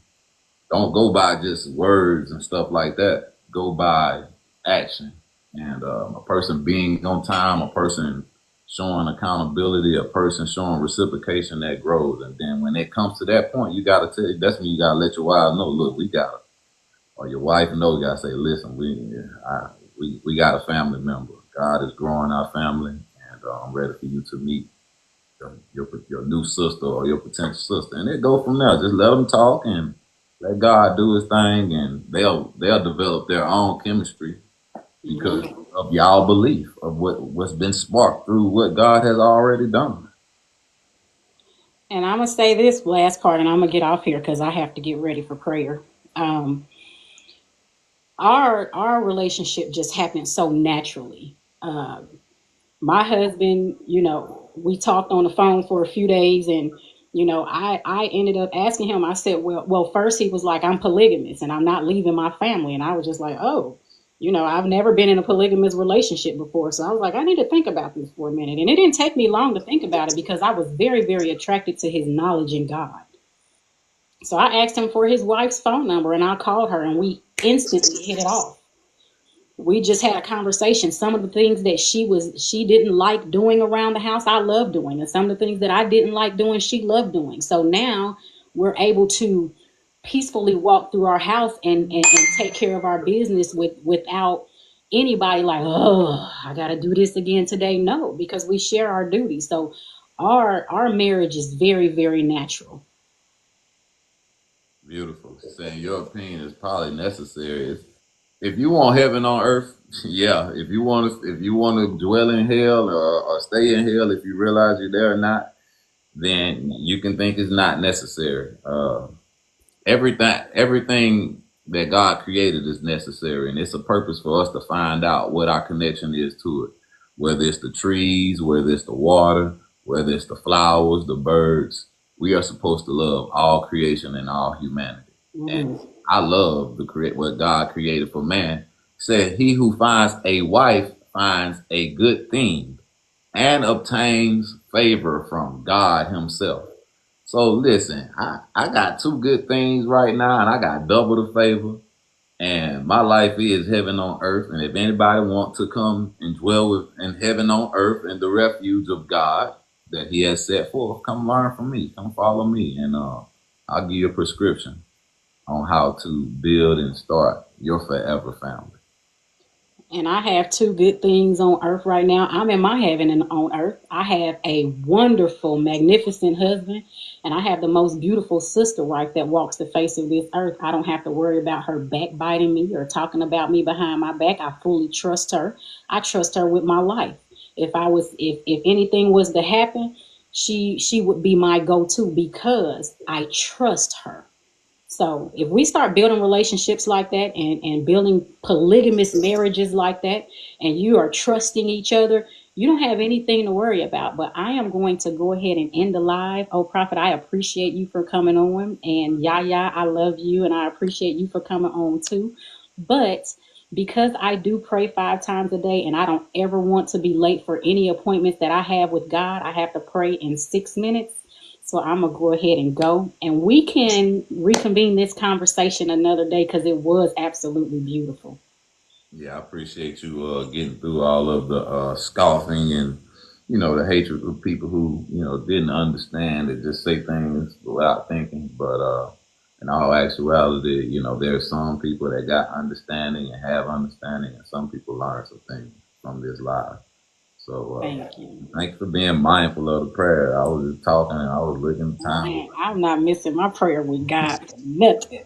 don't go by just words and stuff like that. Go by action, and a person being on time, a person showing accountability, a person showing reciprocation, that grows. And then when it comes to that point, you got to tell. That's when you got to let your wife know. Look, we got to, or your wife know. You got to say, listen, we got a family member. God is growing our family, and I'm ready for you to meet your new sister or your potential sister, and it go from there. Just let them talk and let God do His thing, and they'll develop their own chemistry because Mhm. of y'all belief of what's been sparked through what God has already done. And I'm gonna say this last part, and I'm gonna get off here because I have to get ready for prayer. Um, our relationship just happened so naturally. My husband, we talked on the phone for a few days, and I ended up asking him. I said, well, first he was like, I'm polygamous and I'm not leaving my family, and I was just like, oh, I've never been in a polygamous relationship before, so I was like, I need to think about this for a minute, and it didn't take me long to think about it because I was very, very attracted to his knowledge in God. So I asked him for his wife's phone number, and I called her, and we instantly hit it off. We just had a conversation. Some of the things that she didn't like doing around the house, I love doing, and some of the things that I didn't like doing, she loved doing. So now we're able to peacefully walk through our house and take care of our business without anybody like, oh, I got to do this again today. No, because we share our duties. So our marriage is very, very natural. Beautiful. Saying your opinion is probably necessary. If you want heaven on earth, yeah. If you want to dwell in hell, or stay in hell, if you realize you're there or not, then you can think it's not necessary. Everything that God created is necessary, and it's a purpose for us to find out what our connection is to it. Whether it's the trees, whether it's the water, whether it's the flowers, the birds, we are supposed to love all creation and all humanity. And Mhm. I love what God created for man. Said, "He who finds a wife finds a good thing and obtains favor from God Himself." So listen, I got two good things right now, and I got double the favor. And my life is heaven on earth. And if anybody wants to come and dwell in heaven on earth in the refuge of God that He has set forth, come learn from me. Come follow me, and I'll give you a prescription on how to build and start your forever family. And I have two good things on earth right now. I'm in my heaven and on earth. I have a wonderful, magnificent husband, and I have the most beautiful sister wife that walks the face of this earth. I don't have to worry about her backbiting me or talking about me behind my back. I fully trust her. I trust her with my life. If anything was to happen, she would be my go-to because I trust her. So if we start building relationships like that and building polygamous marriages like that, and you are trusting each other, you don't have anything to worry about. But I am going to go ahead and end the live. Oh, Prophet, I appreciate you for coming on. And Yaya, I love you and I appreciate you for coming on too. But because I do pray 5 times a day and I don't ever want to be late for any appointments that I have with God, I have to pray in 6 minutes. So I'm going to go ahead and go. And we can reconvene this conversation another day because it was absolutely beautiful. Yeah, I appreciate you getting through all of the scoffing and the hatred of people who didn't understand and just say things without thinking. But in all actuality, there's some people that got understanding and have understanding, and some people learn some things from this life. So Thank you. thanks for being mindful of the prayer. I was just talking and I was looking at the time. Man, I'm not missing my prayer with God for nothing.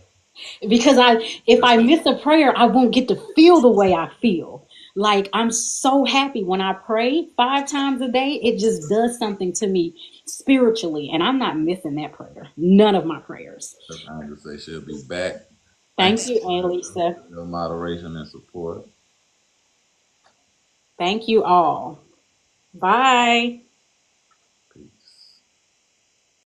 Because if I miss a prayer, I won't get to feel the way I feel. Like I'm so happy when I pray 5 times a day, it just does something to me spiritually, and I'm not missing that prayer. None of my prayers. I just say she'll be back. Thank Thank you you, for Annalisa. your moderation and support. Thank you all. Bye.